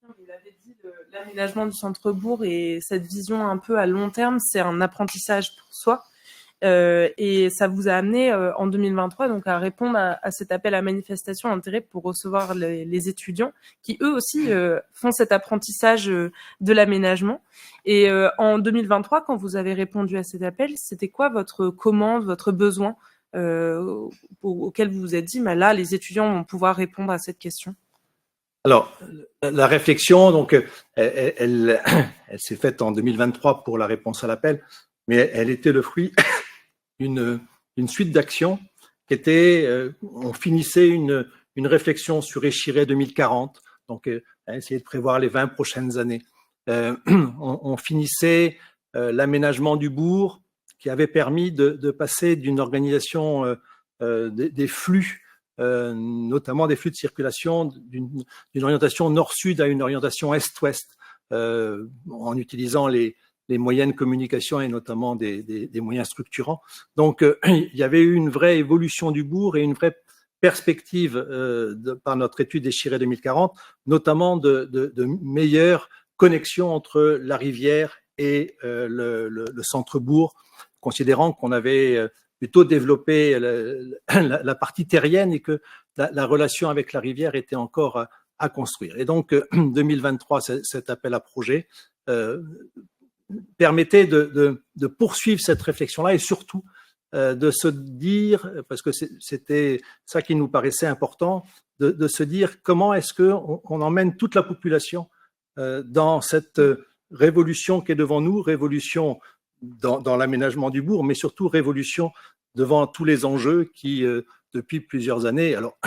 Vous l'avez dit, l'aménagement du centre-bourg et cette vision un peu à long terme, c'est un apprentissage pour soi. Et ça vous a amené en 2023 donc à répondre à cet appel à manifestation d'intérêt pour recevoir les étudiants qui eux aussi font cet apprentissage de l'aménagement. Et en 2023, quand vous avez répondu à cet appel, c'était quoi votre commande, votre besoin auquel vous vous êtes dit, bah là, les étudiants vont pouvoir répondre à cette question? Alors, la réflexion, donc, elle s'est faite en 2023 pour la réponse à l'appel, mais elle était le fruit une suite d'actions qui était, on finissait une réflexion sur Échiré 2040, donc essayer de prévoir les 20 prochaines années. On finissait l'aménagement du bourg qui avait permis de passer d'une organisation des flux, notamment des flux de circulation, d'une orientation nord-sud à une orientation est-ouest, en utilisant les moyens de communication et notamment des moyens structurants. Donc, il y avait eu une vraie évolution du bourg et une vraie perspective par notre étude Échiré 2040, notamment de meilleures connexions entre la rivière et le centre-bourg, considérant qu'on avait plutôt développé la partie terrienne et que la relation avec la rivière était encore à construire. Et donc, 2023, cet appel à projet permettait de poursuivre cette réflexion-là et surtout de se dire, parce que c'était ça qui nous paraissait important, de se dire comment est-ce qu'on emmène toute la population dans cette révolution qui est devant nous, révolution dans l'aménagement du bourg, mais surtout révolution devant tous les enjeux qui, depuis plusieurs années, alors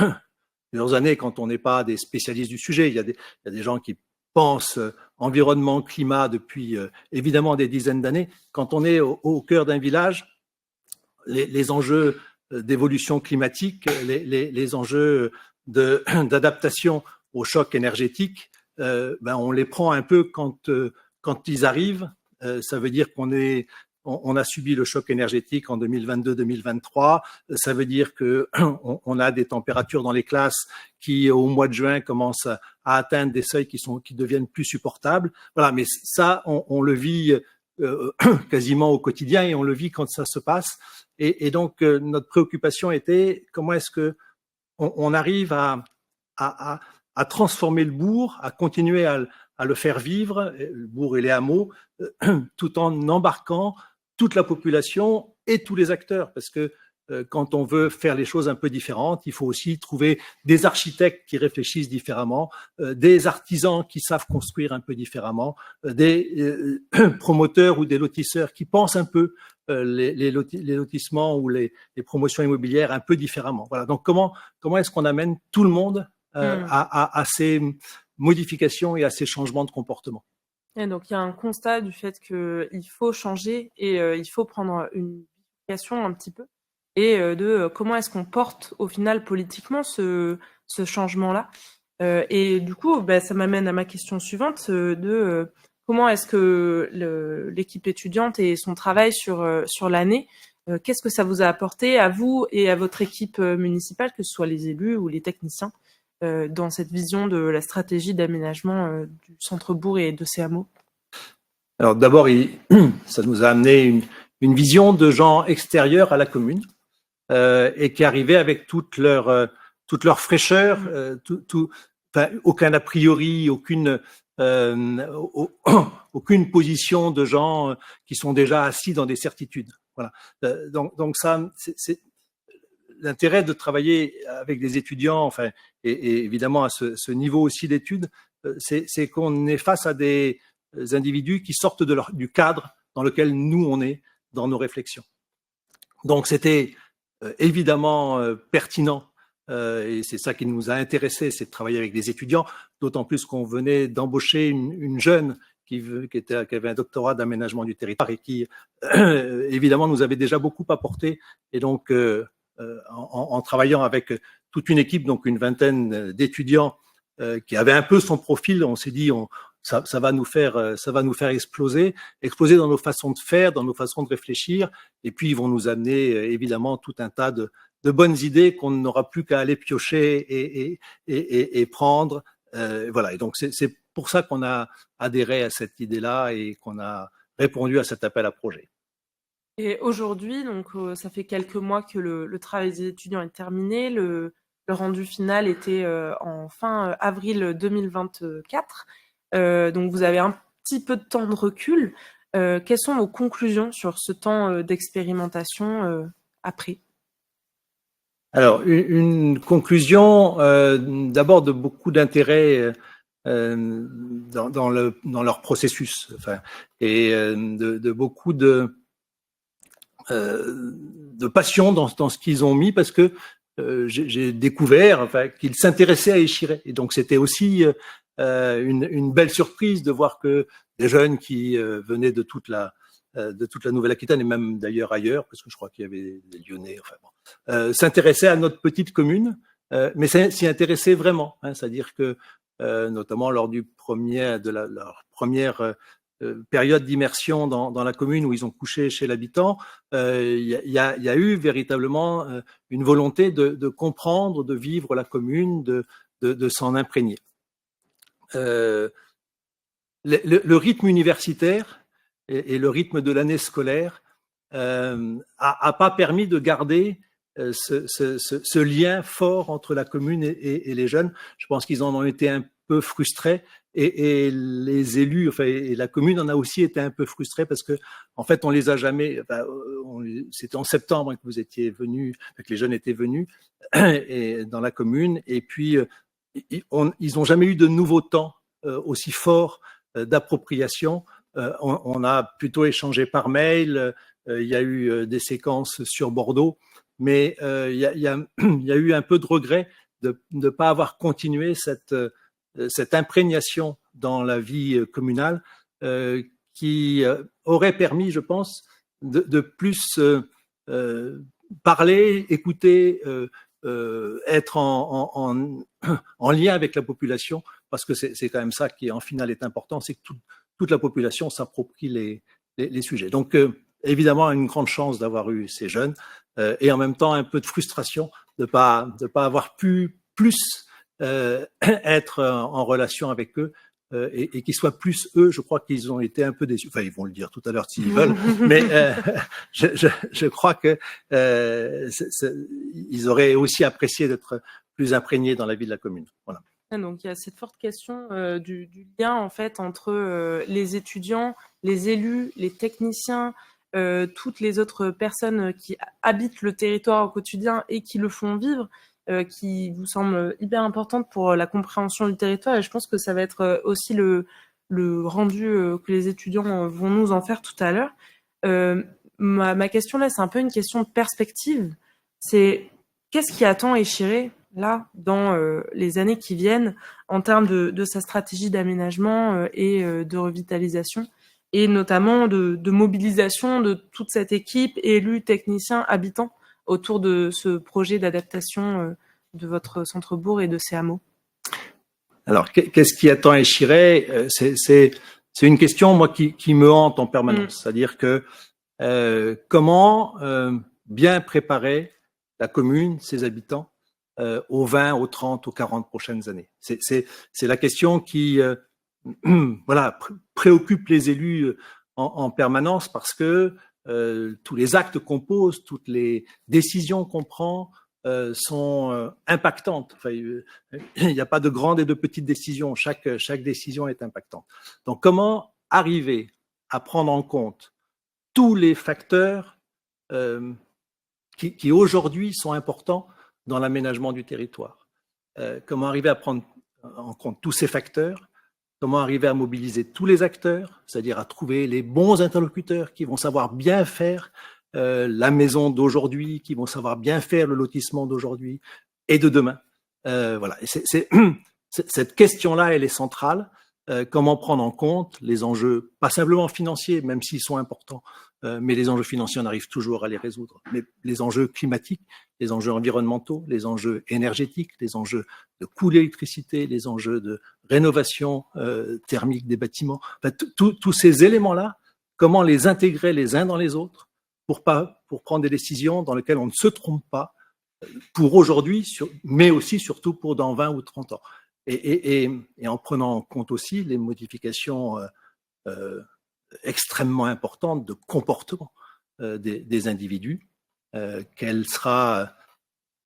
plusieurs années quand on n'est pas des spécialistes du sujet, il y a des gens qui pensent environnement, climat depuis évidemment des dizaines d'années. Quand on est au cœur d'un village, les enjeux d'évolution climatique, les enjeux d'adaptation au choc énergétique, on les prend un peu quand ils arrivent. Ça veut dire on a subi le choc énergétique en 2022-2023. Ça veut dire qu'on a des températures dans les classes qui, au mois de juin, commencent à atteindre des seuils qui deviennent plus supportables. Voilà, mais ça, on le vit quasiment au quotidien et on le vit quand ça se passe. Et donc, notre préoccupation était comment est-ce que on arrive à transformer le bourg, à continuer à le faire vivre, le bourg et les hameaux, tout en embarquant toute la population et tous les acteurs, parce que quand on veut faire les choses un peu différentes, il faut aussi trouver des architectes qui réfléchissent différemment, des artisans qui savent construire un peu différemment, des promoteurs ou des lotisseurs qui pensent un peu les lotissements ou les promotions immobilières un peu différemment. Voilà. Donc comment est-ce qu'on amène tout le monde à ces modifications et à ces changements de comportement? Et donc, il y a un constat du fait qu'il faut changer et il faut prendre une bifurcation un petit peu et de comment est-ce qu'on porte au final politiquement ce changement-là. Et du coup, ça m'amène à ma question suivante de comment est-ce que l'équipe étudiante et son travail sur l'année, qu'est-ce que ça vous a apporté à vous et à votre équipe municipale, que ce soit les élus ou les techniciens, dans cette vision de la stratégie d'aménagement du centre-bourg et de ses hameaux? Alors d'abord, ça nous a amené une vision de gens extérieurs à la commune et qui arrivaient avec toute leur fraîcheur, aucun a priori, aucune position de gens qui sont déjà assis dans des certitudes. Voilà. Donc ça, c'est l'intérêt de travailler avec des étudiants, enfin, et évidemment à ce niveau aussi d'études, c'est qu'on est face à des individus qui sortent du cadre dans lequel nous on est dans nos réflexions. Donc c'était évidemment pertinent, et c'est ça qui nous a intéressés, c'est de travailler avec des étudiants, d'autant plus qu'on venait d'embaucher une jeune qui avait un doctorat d'aménagement du territoire et qui évidemment nous avait déjà beaucoup apporté. Et donc en travaillant avec toute une équipe, donc une vingtaine d'étudiants qui avaient un peu son profil, on s'est dit ça va nous faire exploser dans nos façons de faire, dans nos façons de réfléchir, et puis ils vont nous amener évidemment tout un tas de bonnes idées qu'on n'aura plus qu'à aller piocher et prendre. Voilà. Et donc c'est pour ça qu'on a adhéré à cette idée-là et qu'on a répondu à cet appel à projet. Et aujourd'hui, donc ça fait quelques mois que le travail des étudiants est terminé. Le rendu final était en fin avril 2024. Donc vous avez un petit peu de temps de recul. Quelles sont vos conclusions sur ce temps d'expérimentation après? Alors, une conclusion, d'abord de beaucoup d'intérêt dans leur processus, enfin, et de beaucoup de passion dans ce qu'ils ont mis, parce que j'ai découvert, enfin, qu'ils s'intéressaient à Échiré. Et donc, c'était aussi une belle surprise de voir que des jeunes qui venaient de toute la Nouvelle-Aquitaine et même d'ailleurs ailleurs, parce que je crois qu'il y avait des Lyonnais, enfin bon, s'intéressaient à notre petite commune, mais s'y intéressaient vraiment, hein, c'est-à-dire que notamment lors de leur première période d'immersion dans la commune où ils ont couché chez l'habitant, il y a eu véritablement une volonté de comprendre, de vivre la commune, de s'en imprégner. Le rythme universitaire et le rythme de l'année scolaire a pas permis de garder ce lien fort entre la commune et les jeunes. Je pense qu'ils en ont été un peu frustrés et les élus, enfin, et la commune en a aussi été un peu frustrée parce que en fait on les a jamais. Enfin, c'était en septembre que vous étiez venus, que les jeunes étaient venus et dans la commune, et puis ils n'ont jamais eu de nouveau temps aussi fort d'appropriation. On a plutôt échangé par mail. Il y a eu des séquences sur Bordeaux, mais il y a eu un peu de regret de ne pas avoir continué cette imprégnation dans la vie communale qui aurait permis, je pense, de plus parler, écouter, être en lien avec la population, parce que c'est quand même ça qui en final est important, c'est que toute la population s'approprie les sujets. Donc évidemment une grande chance d'avoir eu ces jeunes et en même temps un peu de frustration de pas avoir pu plus être en relation avec eux et qu'ils soient plus eux. Je crois qu'ils ont été un peu déçus. Enfin, ils vont le dire tout à l'heure s'ils veulent, mais je crois que ils auraient aussi apprécié d'être plus imprégnés dans la vie de la commune. Voilà. Donc il y a cette forte question du lien en fait entre les étudiants, les élus, les techniciens, toutes les autres personnes qui habitent le territoire au quotidien et qui le font vivre, qui vous semble hyper importante pour la compréhension du territoire. Et je pense que ça va être aussi le rendu que les étudiants vont nous en faire tout à l'heure. Ma question là, c'est un peu une question de perspective. C'est qu'est-ce qui attend Échiré là, dans les années qui viennent, en termes de sa stratégie d'aménagement et de revitalisation, et notamment de mobilisation de toute cette équipe, élus, techniciens, habitants, autour de ce projet d'adaptation de votre centre-bourg et de ses hameaux? Alors, qu'est-ce qui attend Échiré? C'est une question, moi, qui me hante en permanence. C'est-à-dire que comment bien préparer la commune, ses habitants, aux 20, aux 30, aux 40 prochaines années. C'est la question qui voilà, préoccupe les élus en permanence, parce que tous les actes qu'on pose, toutes les décisions qu'on prend sont impactantes. Enfin, il n'y a pas de grandes et de petites décisions. Chaque décision est impactante. Donc, comment arriver à prendre en compte tous les facteurs qui aujourd'hui sont importants dans l'aménagement du territoire. Comment arriver à prendre en compte tous ces facteurs, comment arriver à mobiliser tous les acteurs, c'est-à-dire à trouver les bons interlocuteurs qui vont savoir bien faire la maison d'aujourd'hui, qui vont savoir bien faire le lotissement d'aujourd'hui et de demain. Voilà. Et cette question-là, elle est centrale. Comment prendre en compte les enjeux, pas simplement financiers, même s'ils sont importants, mais les enjeux financiers, on arrive toujours à les résoudre. Mais les enjeux climatiques, les enjeux environnementaux, les enjeux énergétiques, les enjeux de coût de l'électricité, les enjeux de rénovation thermique des bâtiments, enfin, tous ces éléments-là, comment les intégrer les uns dans les autres pour prendre des décisions dans lesquelles on ne se trompe pas pour aujourd'hui, mais aussi surtout pour dans 20 ou 30 ans. Et en prenant en compte aussi les modifications extrêmement importantes de comportement des individus, quel sera,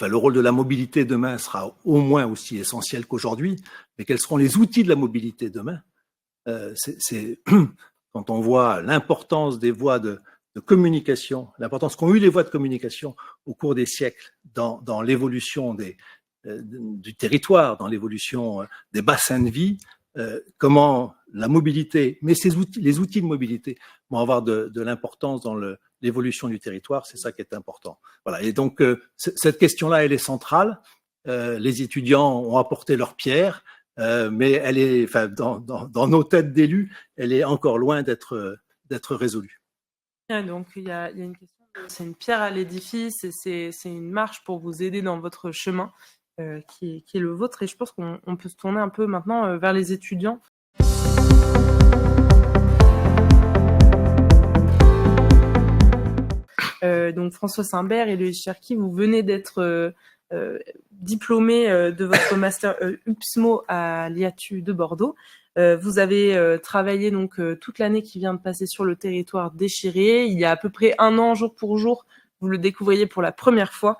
le rôle de la mobilité demain sera au moins aussi essentiel qu'aujourd'hui, mais quels seront les outils de la mobilité demain? Quand on voit l'importance des voies de communication, l'importance qu'ont eu les voies de communication au cours des siècles dans l'évolution du territoire, dans l'évolution des bassins de vie, comment la mobilité, mais les outils de mobilité vont avoir de l'importance dans l'évolution du territoire, c'est ça qui est important. Voilà. Et donc, cette question-là, elle est centrale. Les étudiants ont apporté leur pierre, mais elle est, dans nos têtes d'élus, elle est encore loin d'être résolue. Donc, il y a une question, c'est une pierre à l'édifice, et c'est une marche pour vous aider dans votre chemin. Qui est le vôtre, et je pense qu'on peut se tourner un peu maintenant vers les étudiants. Donc François Simbert et Loïc Cherki, vous venez d'être diplômés de votre master UPSMO à l'IATU de Bordeaux. Vous avez travaillé donc toute l'année qui vient de passer sur le territoire déchiré. Il y a à peu près 1 an, jour pour jour, vous le découvriez pour la première fois.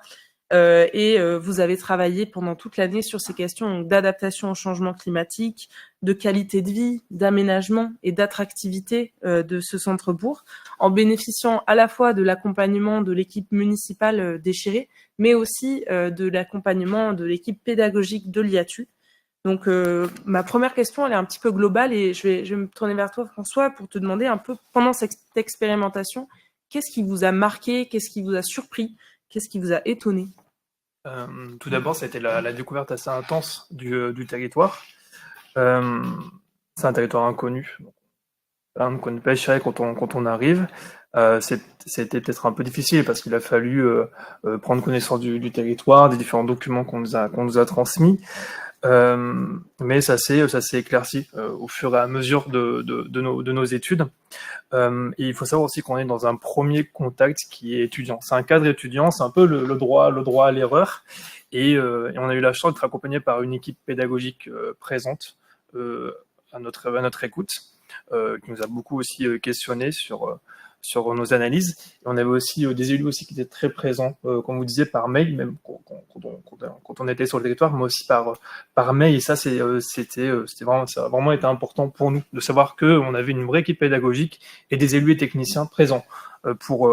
Vous avez travaillé pendant toute l'année sur ces questions d'adaptation au changement climatique, de qualité de vie, d'aménagement et d'attractivité de ce centre-bourg, en bénéficiant à la fois de l'accompagnement de l'équipe municipale déchirée, mais aussi de l'accompagnement de l'équipe pédagogique de l'IATU. Donc ma première question, elle est un petit peu globale, et je vais me tourner vers toi, François, pour te demander un peu, pendant cette expérimentation, qu'est-ce qui vous a marqué, qu'est-ce qui vous a surpris, qu'est-ce qui vous a étonné? Tout d'abord, ça a été la découverte assez intense du territoire. C'est un territoire inconnu. On ne connaît pas Chiré quand on arrive. C'était peut-être un peu difficile parce qu'il a fallu prendre connaissance du territoire, des différents documents qu'on nous a transmis. Mais ça s'est éclairci au fur et à mesure de nos études. Et il faut savoir aussi qu'on est dans un premier contact qui est étudiant. C'est un cadre étudiant, c'est un peu le droit à l'erreur. Et on a eu la chance d'être accompagné par une équipe pédagogique présente à notre écoute, qui nous a beaucoup aussi questionné sur nos analyses. Et on avait aussi des élus aussi qui étaient très présents, comme vous disiez, par mail, même quand on était sur le territoire, mais aussi par mail. Et ça, ça a vraiment été important pour nous de savoir qu'on avait une vraie équipe pédagogique et des élus et techniciens présents pour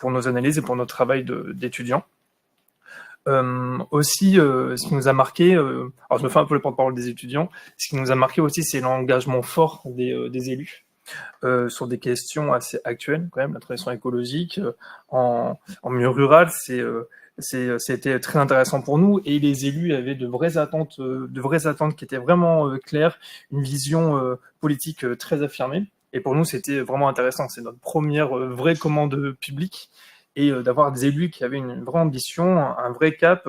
nos analyses et pour notre travail d'étudiants. Aussi, ce qui nous a marqué, alors je me fais un peu le porte-parole des étudiants, ce qui nous a marqué aussi, c'est l'engagement fort des élus. Sur des questions assez actuelles, quand même, la transition écologique en milieu rural, c'était très intéressant pour nous, et les élus avaient de vraies attentes qui étaient vraiment claires, une vision politique très affirmée, et pour nous c'était vraiment intéressant. C'est notre première vraie commande publique, et d'avoir des élus qui avaient une vraie ambition, un vrai cap,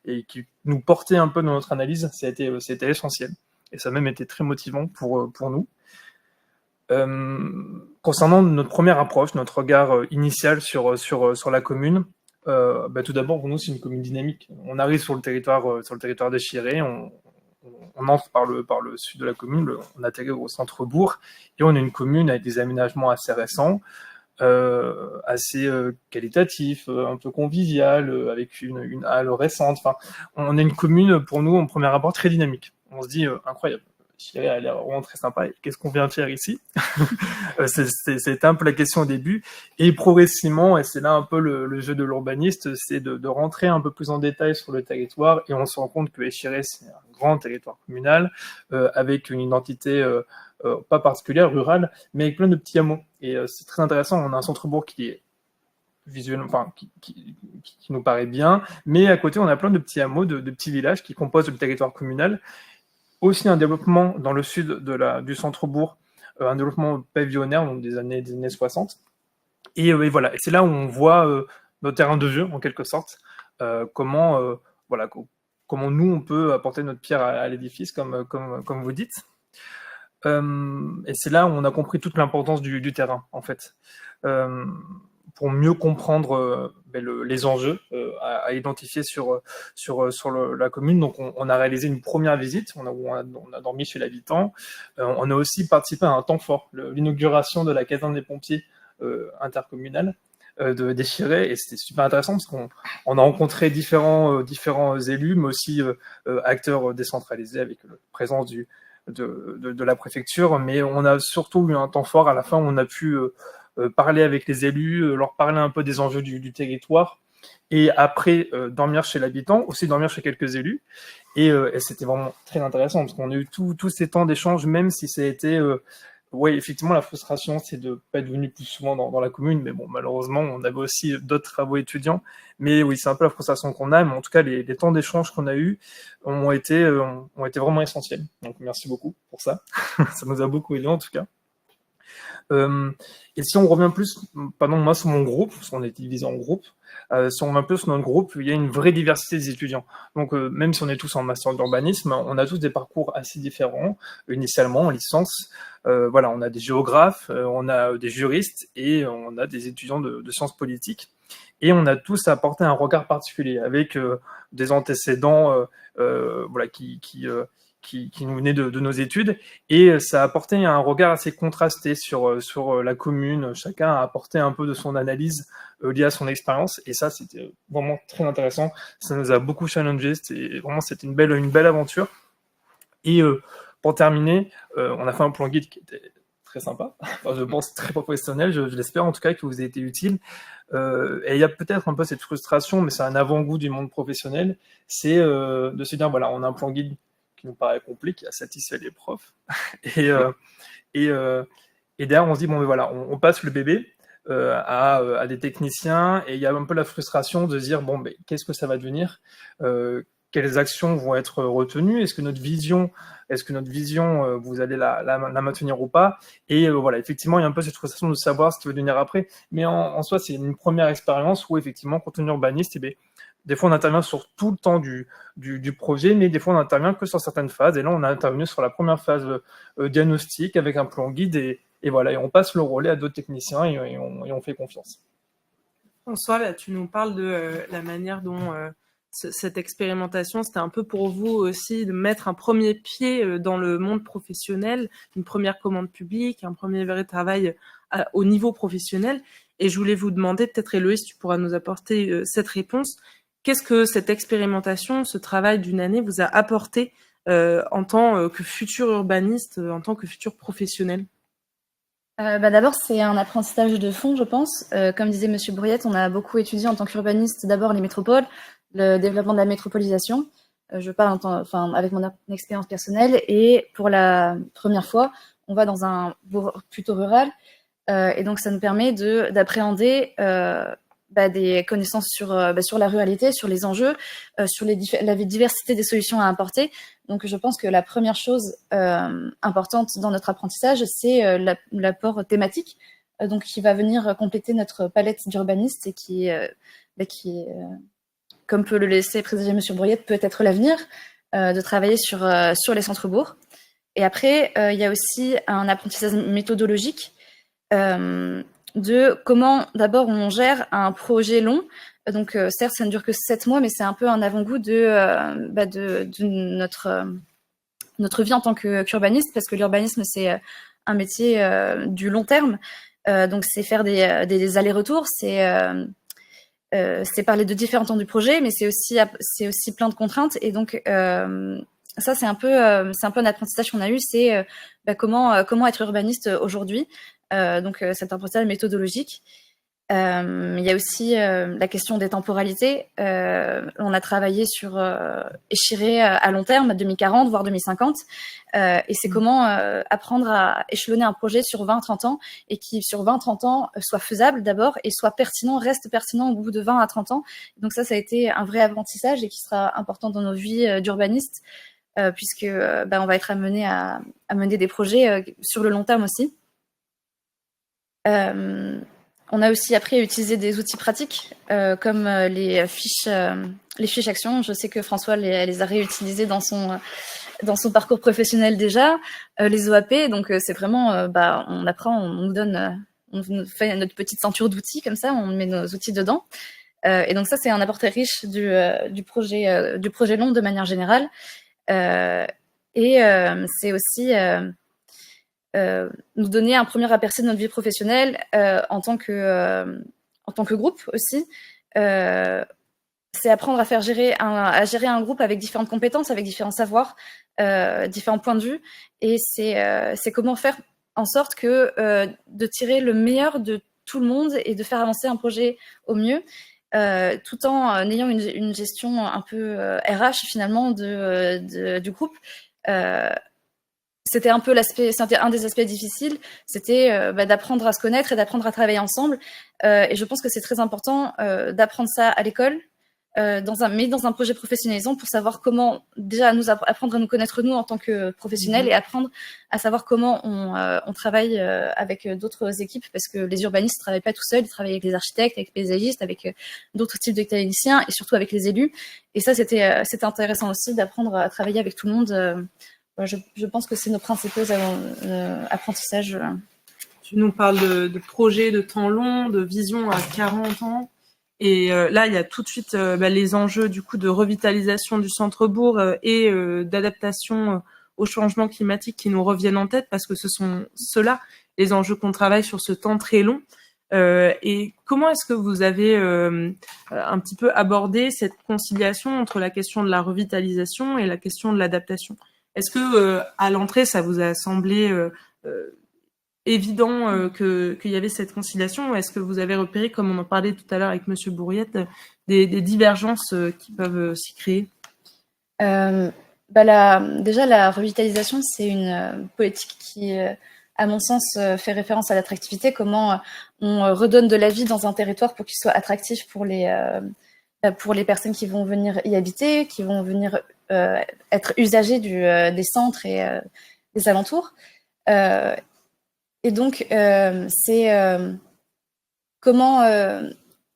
et qui nous portaient un peu dans notre analyse, c'était essentiel, et ça a même été très motivant pour nous. Concernant notre première approche, notre regard initial sur la commune, tout d'abord, pour nous, c'est une commune dynamique. On arrive sur le territoire déchiré, on entre par le sud de la commune, on atterrit au centre-bourg, et on a une commune avec des aménagements assez récents, assez qualitatifs, un peu convivial, avec une halle récente. Enfin, on a une commune, pour nous, en premier abord, très dynamique. On se dit, incroyable. Chiré a l'air vraiment très sympa, et qu'est-ce qu'on vient faire ici? C'était un peu la question au début, et progressivement, et c'est là un peu le jeu de l'urbaniste, c'est de rentrer un peu plus en détail sur le territoire, et on se rend compte que Échiré, c'est un grand territoire communal, avec une identité pas particulière, rurale, mais avec plein de petits hameaux. Et c'est très intéressant, on a un centre-bourg qui est visuellement, enfin, qui nous paraît bien, mais à côté, on a plein de petits hameaux, de petits villages qui composent le territoire communal. Aussi un développement dans le sud du centre-bourg, un développement pavillonnaire, donc des années 60. Et voilà, et c'est là où on voit nos terrains de jeu, en quelque sorte, comment nous, on peut apporter notre pierre à l'édifice, comme vous dites. Et c'est là où on a compris toute l'importance du terrain, en fait. Pour mieux comprendre les enjeux à identifier sur la commune. Donc, on a réalisé une première visite, on a dormi chez l'habitant. On a aussi participé à un temps fort, l'inauguration de la caserne des pompiers intercommunale d'Échiré, et c'était super intéressant parce qu'on a rencontré différents élus, mais aussi acteurs décentralisés avec la présence de la préfecture. Mais on a surtout eu un temps fort à la fin où on a pu parler avec les élus, leur parler un peu des enjeux du territoire, et après dormir chez l'habitant, aussi dormir chez quelques élus, et c'était vraiment très intéressant parce qu'on a eu tous ces temps d'échange, même si ça a été effectivement, la frustration, c'est de ne pas être venu plus souvent dans la commune, mais bon, malheureusement, on avait aussi d'autres travaux étudiants, mais oui, c'est un peu la frustration qu'on a, mais en tout cas, les temps d'échange qu'on a eus ont été vraiment essentiels, donc merci beaucoup pour ça, ça nous a beaucoup aidé en tout cas. Et si on revient plus, moi, sur mon groupe, parce qu'on est divisé en groupes, si on revient plus sur notre groupe, il y a une vraie diversité des étudiants. Donc, même si on est tous en master d'urbanisme, on a tous des parcours assez différents, initialement en licence. On a des géographes, on a des juristes, et on a des étudiants de sciences politiques. Et on a tous apporté un regard particulier, avec des antécédents qui nous venaient de nos études, et ça a apporté un regard assez contrasté sur la commune. Chacun a apporté un peu de son analyse liée à son expérience, et ça, c'était vraiment très intéressant. Ça nous a beaucoup challengé, c'était une belle aventure. Et pour terminer, on a fait un plan guide qui était très sympa, enfin, je pense très professionnel, je l'espère en tout cas, que vous ait été utile. Et il y a peut-être un peu cette frustration, mais c'est un avant-goût du monde professionnel, c'est de se dire, voilà, on a un plan guide qui nous paraît complet, qui a satisfait les profs, et derrière on se dit, bon, mais voilà, on passe le bébé à des techniciens, et il y a un peu la frustration de se dire, bon, mais qu'est-ce que ça va devenir, quelles actions vont être retenues, est-ce que notre vision, vous allez la maintenir ou pas, et voilà, effectivement, il y a un peu cette frustration de savoir ce qui va devenir après, mais en soi, c'est une première expérience où, effectivement, quand on est urbaniste, des fois, on intervient sur tout le temps du projet, mais des fois, on n'intervient que sur certaines phases. Et là, on a intervenu sur la première phase diagnostic avec un plan guide, et voilà, et on passe le relais à d'autres techniciens, et on fait confiance. François, là, tu nous parles de la manière dont cette expérimentation, c'était un peu pour vous aussi de mettre un premier pied dans le monde professionnel, une première commande publique, un premier vrai travail au niveau professionnel. Et je voulais vous demander, peut-être Héloïse, tu pourras nous apporter cette réponse. Qu'est-ce que cette expérimentation, ce travail d'une année vous a apporté en tant que futur urbaniste, en tant que futur professionnel? D'abord, c'est un apprentissage de fond, je pense. Comme disait Monsieur Bourriette, on a beaucoup étudié en tant qu'urbaniste d'abord les métropoles, le développement de la métropolisation. Je parle avec mon expérience personnelle, et pour la première fois, on va dans un bourg plutôt rural, et donc ça nous permet d'appréhender des connaissances sur la ruralité, sur les enjeux, sur la diversité des solutions à apporter. Donc je pense que la première chose importante dans notre apprentissage, c'est l'apport thématique, donc qui va venir compléter notre palette d'urbanistes, et qui comme peut le laisser présager M. Bourriette, peut être l'avenir de travailler sur les centres-bourgs. Et après, il y a aussi un apprentissage méthodologique de comment d'abord on gère un projet long. Donc certes, ça ne dure que 7 mois, mais c'est un peu un avant-goût de notre vie en tant qu'urbaniste, parce que l'urbanisme, c'est un métier du long terme. Donc c'est faire des allers-retours, c'est parler de différents temps du projet, mais c'est aussi plein de contraintes. Et donc ça, c'est un peu un apprentissage qu'on a eu, c'est comment être urbaniste aujourd'hui. Donc, c'est un apprentissage méthodologique. Il y a aussi la question des temporalités. On a travaillé sur échirer à long terme, 2040, voire 2050. Et c'est comment apprendre à échelonner un projet sur 20-30 ans et qui, sur 20-30 ans, soit faisable d'abord et soit pertinent, reste pertinent au bout de 20 à 30 ans. Donc ça a été un vrai apprentissage et qui sera important dans nos vies d'urbanistes, puisque on va être amené à mener des projets sur le long terme aussi. On a aussi appris à utiliser des outils pratiques comme les fiches actions. Je sais que François les a réutilisées dans son parcours professionnel déjà, les OAP. Donc c'est vraiment, on apprend, on nous donne, on fait notre petite ceinture d'outils comme ça, on met nos outils dedans. Et donc ça, c'est un apport très riche du projet long de manière générale. C'est aussi nous donner un premier aperçu de notre vie professionnelle en tant que groupe aussi. C'est apprendre à gérer un groupe avec différentes compétences, avec différents savoirs, différents points de vue. Et c'est comment faire en sorte de tirer le meilleur de tout le monde et de faire avancer un projet au mieux, tout en ayant une gestion un peu RH finalement du groupe. C'était un des aspects difficiles, c'était d'apprendre à se connaître et d'apprendre à travailler ensemble. Et je pense que c'est très important d'apprendre ça à l'école, dans un projet professionnalisant, pour savoir comment déjà apprendre à nous connaître nous en tant que professionnels, et apprendre à savoir comment on travaille avec d'autres équipes, parce que les urbanistes ne travaillent pas tout seuls, ils travaillent avec les architectes, avec les paysagistes, avec d'autres types de techniciens et surtout avec les élus. Et ça, c'était intéressant aussi d'apprendre à travailler avec tout le monde. Je pense que c'est nos principaux apprentissages. Tu nous parles de projets de temps long, de vision à 40 ans. Et là, il y a tout de suite les enjeux du coup de revitalisation du centre-bourg et d'adaptation au changement climatique qui nous reviennent en tête, parce que ce sont ceux-là, les enjeux qu'on travaille sur ce temps très long. Et comment est-ce que vous avez un petit peu abordé cette conciliation entre la question de la revitalisation et la question de l'adaptation ? Est-ce que à l'entrée, ça vous a semblé évident qu'il y avait cette conciliation, ou est-ce que vous avez repéré, comme on en parlait tout à l'heure avec Monsieur Bourriette, des divergences qui peuvent s'y créer? Déjà, la revitalisation, c'est une politique qui, à mon sens, fait référence à l'attractivité, comment on redonne de la vie dans un territoire pour qu'il soit attractif pour les personnes qui vont venir y habiter, qui vont venir être usagers des centres et des alentours. Et donc, c'est comment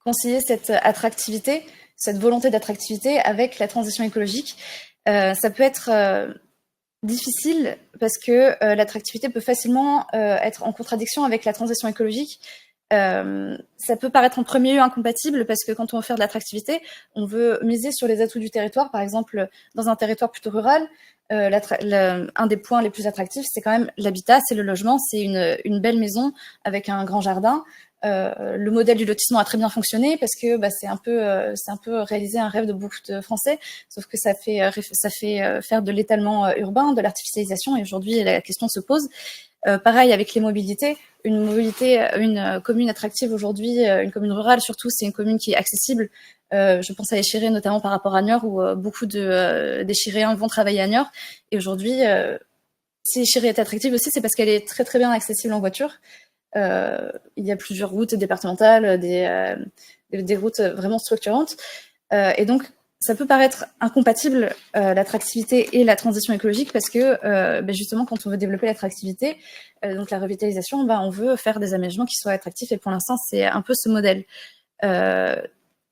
concilier cette attractivité, cette volonté d'attractivité avec la transition écologique. Ça peut être difficile parce que l'attractivité peut facilement être en contradiction avec la transition écologique. Ça peut paraître en premier lieu incompatible, parce que quand on veut faire de l'attractivité, on veut miser sur les atouts du territoire. Par exemple, dans un territoire plutôt rural, un des points les plus attractifs, c'est quand même l'habitat, c'est le logement, c'est une belle maison avec un grand jardin. Le modèle du lotissement a très bien fonctionné, parce que c'est un peu réaliser un rêve de beaucoup de Français, sauf que ça fait faire de l'étalement urbain, de l'artificialisation, et aujourd'hui la question se pose. Pareil avec les mobilités. Une commune attractive aujourd'hui, une commune rurale surtout, c'est une commune qui est accessible. Je pense à Échiré notamment par rapport à Niort, où beaucoup d'Échiréens vont travailler à Niort. Et aujourd'hui, si Échiré est attractive aussi, c'est parce qu'elle est très très bien accessible en voiture. Il y a plusieurs routes départementales, des routes vraiment structurantes. Et donc, ça peut paraître incompatible, l'attractivité et la transition écologique, parce que justement, quand on veut développer l'attractivité, donc la revitalisation, on veut faire des aménagements qui soient attractifs, et pour l'instant, c'est un peu ce modèle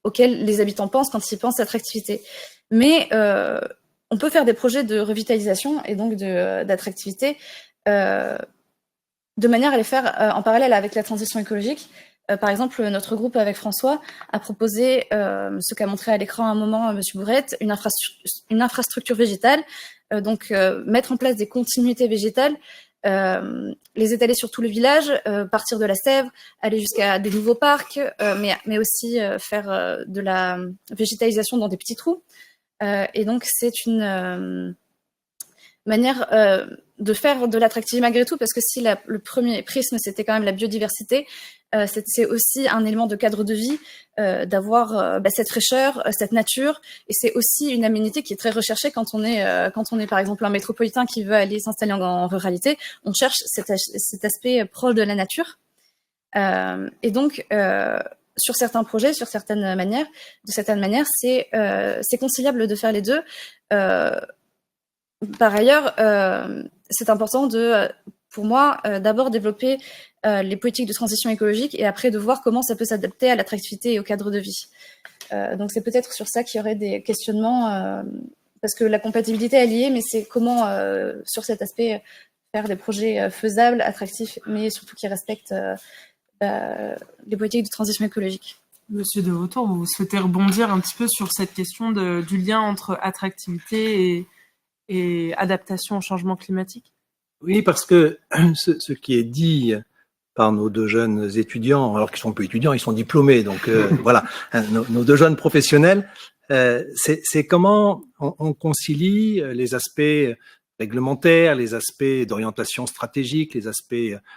auquel les habitants pensent quand ils pensent attractivité. Mais on peut faire des projets de revitalisation et donc d'attractivité de manière à les faire en parallèle avec la transition écologique. Par exemple, notre groupe avec François a proposé, ce qu'a montré à l'écran à un moment Monsieur Bourrette, une infrastructure végétale, donc mettre en place des continuités végétales, les étaler sur tout le village, partir de la sève, aller jusqu'à des nouveaux parcs, mais aussi faire de la végétalisation dans des petits trous. Et donc c'est une manière de faire de l'attractivité malgré tout, parce que si le premier prisme, c'était quand même la biodiversité, c'est aussi un élément de cadre de vie, d'avoir cette fraîcheur, cette nature, et c'est aussi une aménité qui est très recherchée quand on est par exemple un métropolitain qui veut aller s'installer en ruralité, on cherche cet aspect proche de la nature. Et donc, sur certains projets, de certaines manières, c'est conciliable de faire les deux. Par ailleurs, c'est important pour moi, d'abord développer les politiques de transition écologique et après de voir comment ça peut s'adapter à l'attractivité et au cadre de vie. Donc c'est peut-être sur ça qu'il y aurait des questionnements, parce que la compatibilité est liée, mais c'est comment, sur cet aspect, faire des projets faisables, attractifs, mais surtout qui respectent les politiques de transition écologique. Monsieur de Vautour, vous souhaitez rebondir un petit peu sur cette question du lien entre attractivité et adaptation au changement climatique? Oui, parce que ce qui est dit par nos deux jeunes étudiants, alors qu'ils sont peu étudiants, ils sont diplômés, donc voilà, nos deux jeunes professionnels, c'est comment on concilie les aspects réglementaires, les aspects d'orientation stratégique, les aspects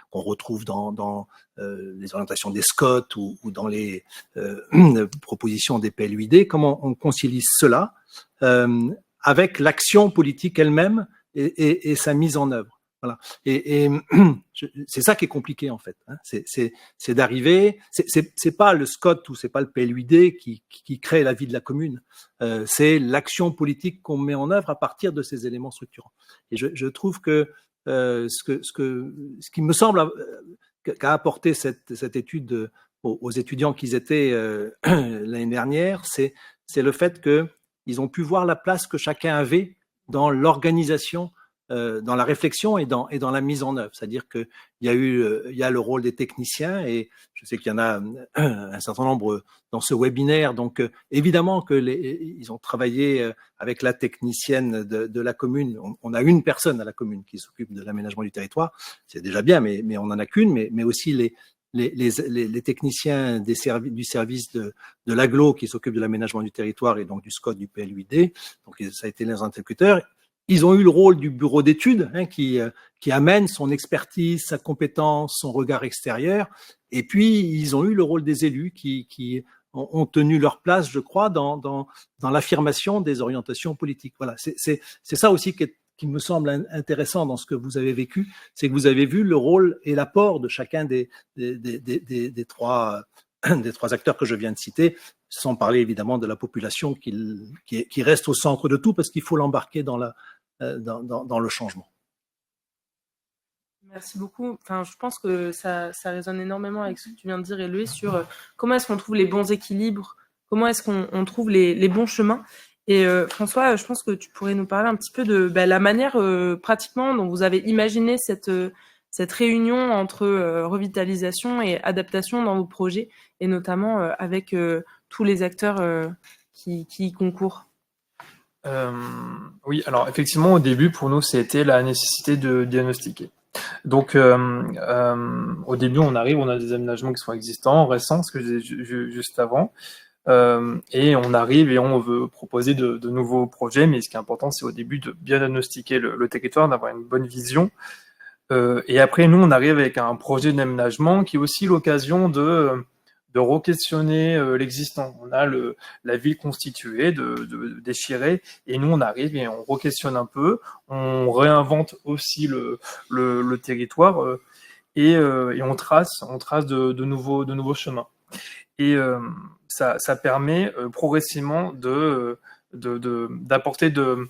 qu'on retrouve dans les orientations des SCOT ou dans les propositions des PLUID, comment on concilie cela avec l'action politique elle-même et sa mise en œuvre. Voilà. Et c'est ça qui est compliqué en fait. Hein. C'est d'arriver. C'est pas le SCOT ou c'est pas le PLUID qui crée la vie de la commune. C'est l'action politique qu'on met en œuvre à partir de ces éléments structurants. Et je trouve que ce qui me semble qu'a apporté cette étude aux étudiants qu'ils étaient l'année dernière, c'est le fait que ils ont pu voir la place que chacun avait dans l'organisation, dans la réflexion et dans la mise en œuvre. C'est-à-dire qu'il y a le rôle des techniciens et je sais qu'il y en a un certain nombre dans ce webinaire. Donc évidemment que ils ont travaillé avec la technicienne de la commune. On a une personne à la commune qui s'occupe de l'aménagement du territoire. C'est déjà bien, mais on en a qu'une. Mais aussi les techniciens du service de l'AGLO qui s'occupe de l'aménagement du territoire et donc du SCOT, du PLUID. Donc ça a été les interlocuteurs. Ils ont eu le rôle du bureau d'études qui amène son expertise, sa compétence, son regard extérieur. Et puis, ils ont eu le rôle des élus qui ont tenu leur place, je crois, dans l'affirmation des orientations politiques. Voilà, c'est ça aussi qui me semble intéressant dans ce que vous avez vécu, c'est que vous avez vu le rôle et l'apport de chacun des trois acteurs que je viens de citer, sans parler évidemment de la population qui reste au centre de tout parce qu'il faut l'embarquer dans le changement. Merci beaucoup. Enfin, je pense que ça résonne énormément avec ce que tu viens de dire, Héloïse, sur comment est-ce qu'on trouve les bons équilibres, comment est-ce qu'on trouve les bons chemins. Et François, je pense que tu pourrais nous parler un petit peu de la manière pratiquement dont vous avez imaginé cette réunion entre revitalisation et adaptation dans vos projets, et notamment avec tous les acteurs qui y concourent. Oui, alors effectivement, au début, pour nous, c'était la nécessité de diagnostiquer. Donc, au début, on a des aménagements qui sont existants, récents, ce que je disais juste avant, et on arrive et on veut proposer de nouveaux projets, mais ce qui est important, c'est au début de bien diagnostiquer le territoire, d'avoir une bonne vision. Et après, nous, on arrive avec un projet d'aménagement qui est aussi l'occasion de re-questionner l'existant. On a la ville constituée, de déchirer, et nous, on arrive et on re-questionne un peu, on réinvente aussi le territoire, et on trace de nouveaux chemins. Et ça permet progressivement d'apporter de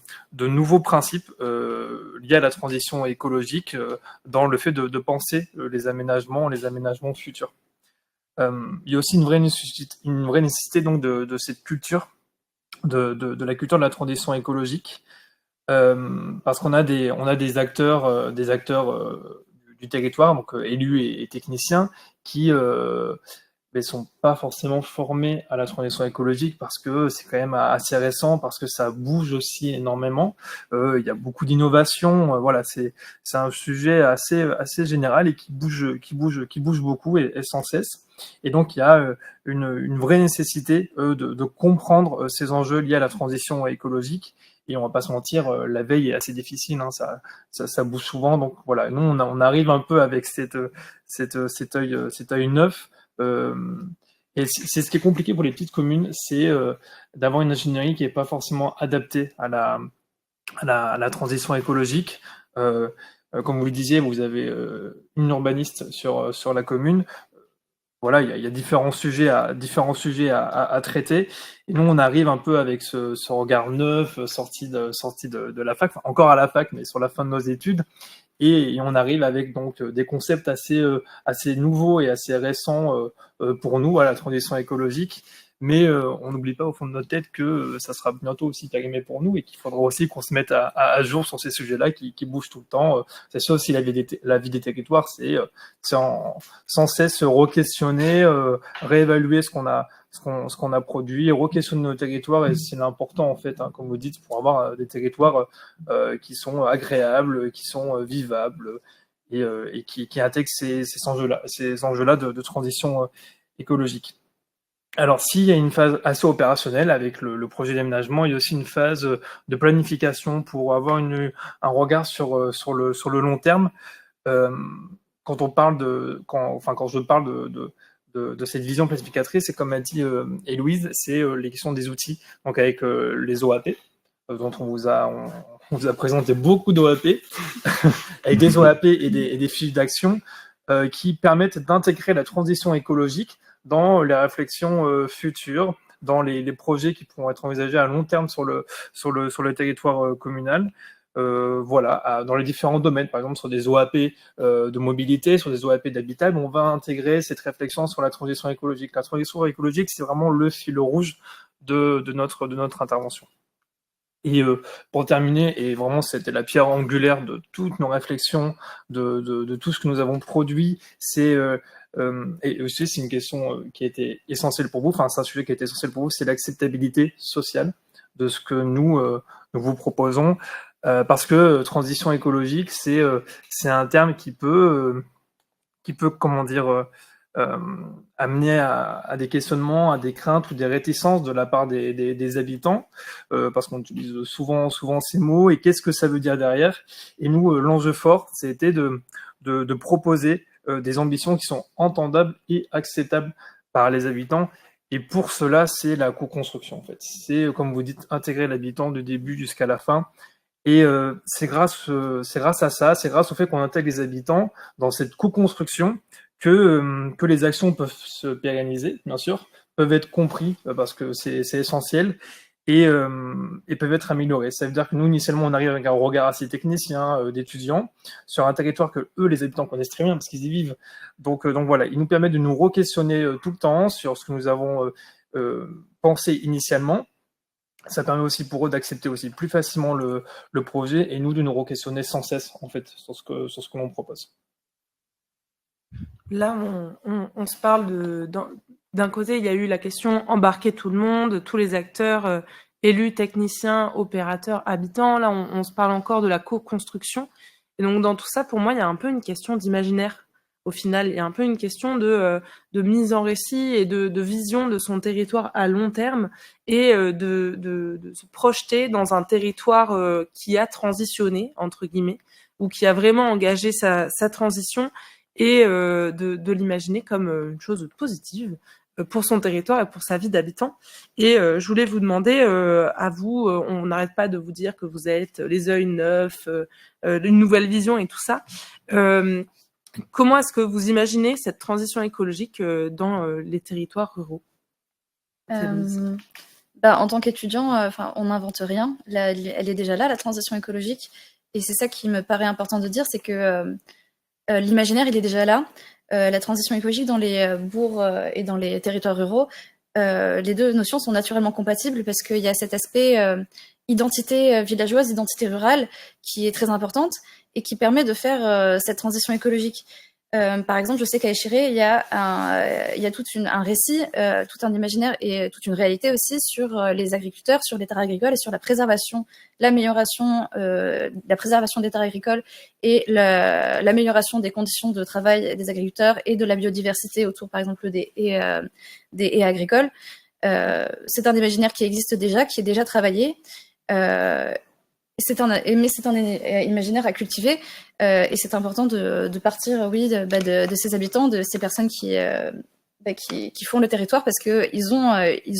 nouveaux principes liés à la transition écologique dans le fait de penser les aménagements futurs. Il y a aussi une vraie nécessité donc de cette culture, de la culture de la transition écologique, parce qu'on a des acteurs du territoire, donc élus et techniciens, qui ne sont pas forcément formés à la transition écologique parce que c'est quand même assez récent, parce que ça bouge aussi énormément. Il y a beaucoup d'innovations. Voilà, c'est un sujet assez général et qui bouge beaucoup et sans cesse. Et donc, il y a une vraie nécessité de comprendre ces enjeux liés à la transition écologique. Et on va pas se mentir, la veille est assez difficile, hein, ça bouge souvent. Donc voilà, nous on arrive un peu avec cet œil neuf. Et c'est ce qui est compliqué pour les petites communes, c'est d'avoir une ingénierie qui est pas forcément adaptée à la transition écologique. Comme vous le disiez, vous avez une urbaniste sur la commune. Voilà, il y a différents sujets à traiter. Et nous, on arrive un peu avec ce regard neuf, sorti de la fac, enfin, encore à la fac, mais sur la fin de nos études. Et on arrive avec donc des concepts assez nouveaux et assez récents pour nous à la transition écologique. Mais on n'oublie pas au fond de notre tête que ça sera bientôt aussi périmé pour nous et qu'il faudra aussi qu'on se mette à jour sur ces sujets-là qui bougent tout le temps. C'est ça aussi la vie des territoires, c'est sans cesse re-questionner, réévaluer ce qu'on a produit, re-questionner nos territoires, et c'est important en fait, hein, comme vous dites, pour avoir des territoires qui sont agréables, qui sont vivables et qui intègrent ces enjeux-là de transition écologique. Alors, s'il y a une phase assez opérationnelle avec le projet d'aménagement, il y a aussi une phase de planification pour avoir un regard sur le long terme. Quand je parle de cette vision planificatrice, c'est comme a dit Héloïse, c'est les questions des outils. Donc avec les OAP, dont on vous a présenté beaucoup d'OAP, avec des OAP et des fiches d'action qui permettent d'intégrer la transition écologique dans les réflexions futures, dans les projets qui pourront être envisagés à long terme sur le territoire communal. Voilà, dans les différents domaines, par exemple sur des OAP de mobilité, sur des OAP d'habitat, on va intégrer cette réflexion sur la transition écologique. La transition écologique, c'est vraiment le fil rouge de notre intervention. Et pour terminer, et vraiment c'était la pierre angulaire de toutes nos réflexions, de tout ce que nous avons produit, et aussi c'est une question qui a été essentielle pour vous, enfin c'est un sujet qui a été essentiel pour vous, c'est l'acceptabilité sociale de ce que nous vous proposons, parce que transition écologique, c'est un terme qui peut comment dire, amener à des questionnements, à des craintes ou des réticences de la part des habitants, parce qu'on utilise souvent ces mots, et qu'est-ce que ça veut dire derrière. Et nous, l'enjeu fort, c'était de proposer des ambitions qui sont entendables et acceptables par les habitants. Et pour cela, c'est la co-construction, en fait. C'est, comme vous dites, intégrer l'habitant du début jusqu'à la fin. Et c'est grâce à ça, c'est grâce au fait qu'on intègre les habitants dans cette co-construction que les actions peuvent se pérenniser, bien sûr, peuvent être compris parce que c'est essentiel, et peuvent être améliorées. Ça veut dire que nous, initialement, on arrive avec un regard assez technicien d'étudiants sur un territoire que eux, les habitants, connaissent très bien parce qu'ils y vivent. Donc voilà, ils nous permettent de nous re-questionner tout le temps sur ce que nous avons pensé initialement. Ça permet aussi pour eux d'accepter aussi plus facilement le projet, et nous de nous re-questionner sans cesse en fait sur ce que l'on propose. Là, on se parle d'un côté, il y a eu la question embarquer tout le monde, tous les acteurs, élus, techniciens, opérateurs, habitants. Là, on se parle encore de la co-construction. Et donc, dans tout ça, pour moi, il y a un peu une question d'imaginaire. Au final, il y a un peu une question de mise en récit et de vision de son territoire à long terme, et de se projeter dans un territoire qui a transitionné, entre guillemets, ou qui a vraiment engagé sa transition, et de l'imaginer comme une chose positive pour son territoire et pour sa vie d'habitant. Et je voulais vous demander, à vous, on n'arrête pas de vous dire que vous êtes les œils neufs, une nouvelle vision et tout ça. Comment est-ce que vous imaginez cette transition écologique dans les territoires ruraux ? En tant qu'étudiant, on n'invente rien. Elle est déjà là, la transition écologique. Et c'est ça qui me paraît important de dire, c'est que l'imaginaire, il est déjà là. La transition écologique dans les bourgs et dans les territoires ruraux, les deux notions sont naturellement compatibles parce qu'il y a cet aspect identité villageoise, identité rurale qui est très importante et qui permet de faire cette transition écologique. Par exemple, je sais qu'à Échiré, il y a tout un récit, tout un imaginaire et toute une réalité aussi sur les agriculteurs, sur les terres agricoles et sur la préservation, l'amélioration, la préservation des terres agricoles et l'amélioration des conditions de travail des agriculteurs et de la biodiversité autour, par exemple, des haies agricoles. C'est un imaginaire qui existe déjà, qui est déjà travaillé. Mais c'est un imaginaire à cultiver et c'est important de partir, oui, de ces habitants, de ces personnes qui font le territoire parce que ils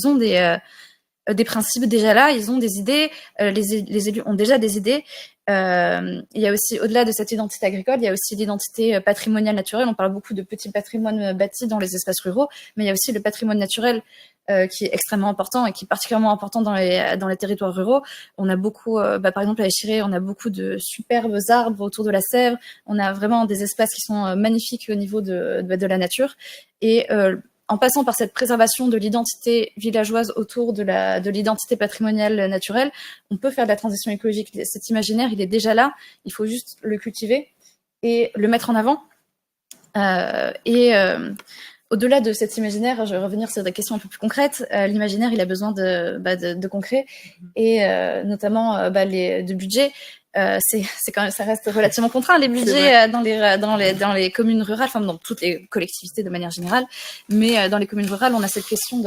ont des principes déjà là, ils ont des idées, les élus ont déjà des idées. Il y a aussi, au-delà de cette identité agricole, il y a aussi l'identité patrimoniale naturelle. On parle beaucoup de petits patrimoines bâtis dans les espaces ruraux, mais il y a aussi le patrimoine naturel qui est extrêmement important et qui est particulièrement important dans les territoires ruraux. On a beaucoup, par exemple à Échiré, on a beaucoup de superbes arbres autour de la Sèvre. On a vraiment des espaces qui sont magnifiques au niveau de la nature. Et en passant par cette préservation de l'identité villageoise autour de l'identité patrimoniale naturelle, on peut faire de la transition écologique. Cet imaginaire, il est déjà là. Il faut juste le cultiver et le mettre en avant. Au-delà de cet imaginaire, je vais revenir sur des questions un peu plus concrètes. L'imaginaire, il a besoin de concret et notamment de budget. C'est quand même, ça reste relativement contraint les budgets dans les communes rurales, enfin dans toutes les collectivités de manière générale, mais dans les communes rurales, on a cette question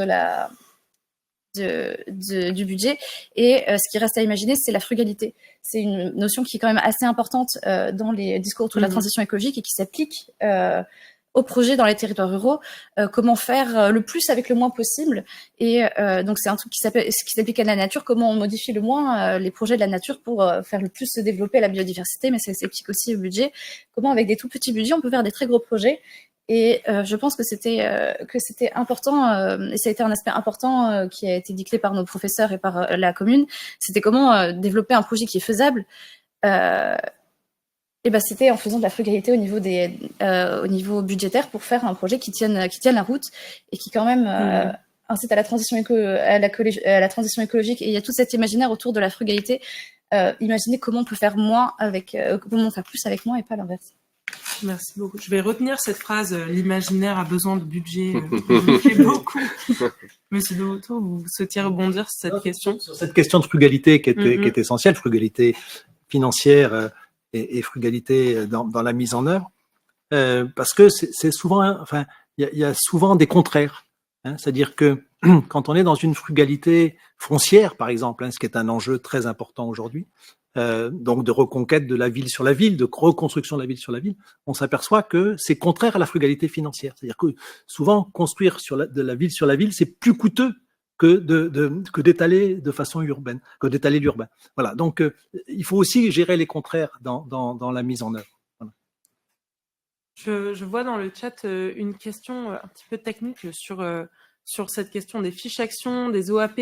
du budget et ce qui reste à imaginer, c'est la frugalité. C'est une notion qui est quand même assez importante dans les discours autour de la transition écologique et qui s'applique au projet dans les territoires ruraux, comment faire le plus avec le moins possible. Et donc c'est un truc qui s'applique à la nature, comment on modifie le moins les projets de la nature pour faire le plus se développer la biodiversité, mais ça s'applique aussi au budget. Comment avec des tout petits budgets on peut faire des très gros projets. Et je pense que c'était important, et ça a été un aspect important qui a été dicté par nos professeurs et par la commune. C'était comment développer un projet qui est faisable. Et c'était en faisant de la frugalité au niveau budgétaire pour faire un projet qui tienne la route et qui quand même incite à la transition transition écologique. Et il y a tout cet imaginaire autour de la frugalité. Imaginer comment on peut faire comment faire plus avec moins et pas l'inverse. Merci beaucoup. Je vais retenir cette phrase, l'imaginaire a besoin de budget. Me plaît beaucoup. Monsieur Devoto, vous souhaitiez rebondir sur cette question? Sur cette question de frugalité qui est essentielle, frugalité financière et frugalité dans la mise en œuvre, parce que c'est souvent, il y a souvent des contraires. C'est-à-dire que quand on est dans une frugalité foncière, par exemple, ce qui est un enjeu très important aujourd'hui, donc de reconquête de la ville sur la ville, de reconstruction de la ville sur la ville, on s'aperçoit que c'est contraire à la frugalité financière. C'est-à-dire que souvent, construire de la ville sur la ville, c'est plus coûteux que d'étaler de façon urbaine, que d'étaler l'urbain. Voilà. Donc, il faut aussi gérer les contraires dans la mise en œuvre. Voilà. Je vois dans le chat une question un petit peu technique sur cette question des fiches actions, des OAP,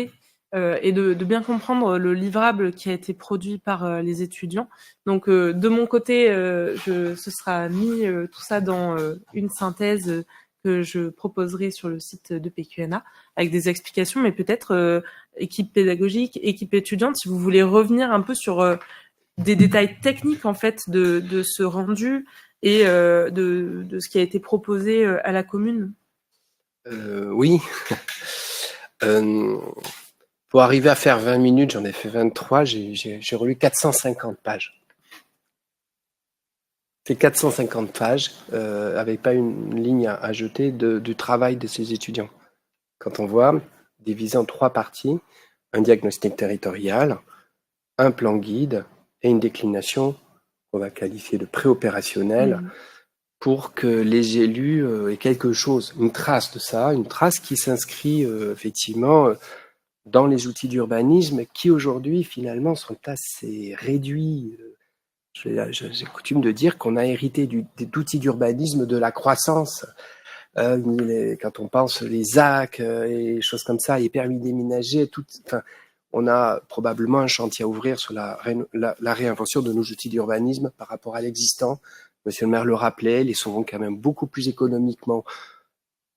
et de bien comprendre le livrable qui a été produit par les étudiants. Donc, de mon côté, ce sera mis tout ça dans une synthèse que je proposerai sur le site de PQNA avec des explications, mais peut-être équipe pédagogique, équipe étudiante, si vous voulez revenir un peu sur des détails techniques en fait de ce rendu et de ce qui a été proposé à la commune. Oui. Pour arriver à faire 20 minutes, j'en ai fait 23, j'ai relu 450 pages. C'est 450 pages, avec pas une ligne à jeter du travail de ces étudiants. Quand on voit, divisé en 3 parties, un diagnostic territorial, un plan guide et une déclination qu'on va qualifier de préopérationnelle pour que les élus aient quelque chose, une trace de ça, une trace qui s'inscrit effectivement dans les outils d'urbanisme qui aujourd'hui finalement sont assez réduits. J'ai coutume de dire qu'on a hérité d'outils d'urbanisme de la croissance. Quand on pense les ZAC et choses comme ça, les permis déménager, on a probablement un chantier à ouvrir sur la réinvention de nos outils d'urbanisme par rapport à l'existant. Monsieur le maire le rappelait, ils seront quand même beaucoup plus économiquement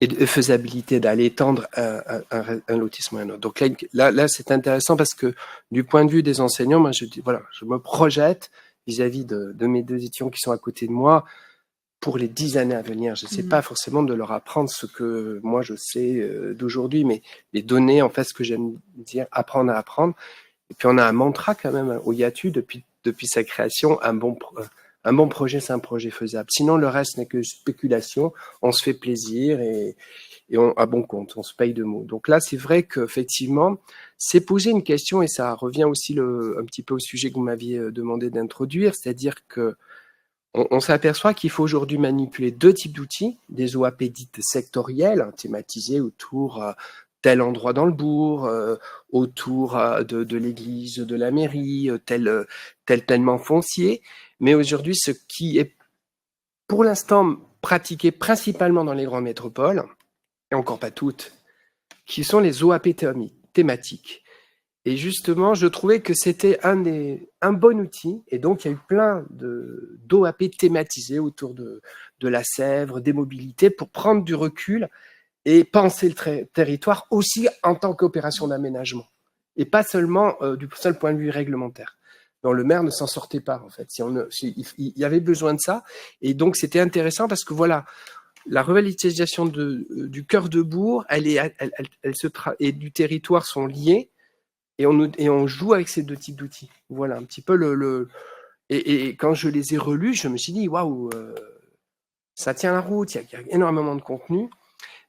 et de faisabilité d'aller étendre un lotissement à un autre. Donc là, c'est intéressant parce que du point de vue des enseignants, moi je me projette vis-à-vis de mes 2 étudiants qui sont à côté de moi pour les 10 années à venir. Je ne sais pas forcément de leur apprendre ce que moi je sais d'aujourd'hui, mais les donner, en fait, ce que j'aime dire, apprendre à apprendre. Et puis on a un mantra quand même au IATU depuis sa création, un bon projet, c'est un projet faisable. Sinon, le reste n'est que spéculation, on se fait plaisir et on, à bon compte, on se paye de mots. Donc là, c'est vrai qu'effectivement, c'est poser une question, et ça revient aussi un petit peu au sujet que vous m'aviez demandé d'introduire, c'est-à-dire que on s'aperçoit qu'il faut aujourd'hui manipuler 2 types d'outils, des OAP dites sectorielles, thématisées autour tel endroit dans le bourg, autour de l'église, de la mairie, tel tellement foncier. Mais aujourd'hui, ce qui est pour l'instant pratiqué principalement dans les grandes métropoles, et encore pas toutes, qui sont les OAP thématiques. Et justement, je trouvais que c'était un bon outil. Et donc, il y a eu plein d'OAP thématisés autour de la Sèvre, des mobilités, pour prendre du recul et penser le territoire aussi en tant qu'opération d'aménagement. Et pas seulement du seul point de vue réglementaire. dont le maire ne s'en sortait pas, en fait. Il y avait besoin de ça. Et donc, c'était intéressant parce que voilà, la revitalisation du cœur de bourg, et du territoire sont liés. Et on joue avec ces 2 types d'outils. Voilà, un petit peu et quand je les ai relus, je me suis dit, waouh, ça tient la route, il y a énormément de contenu.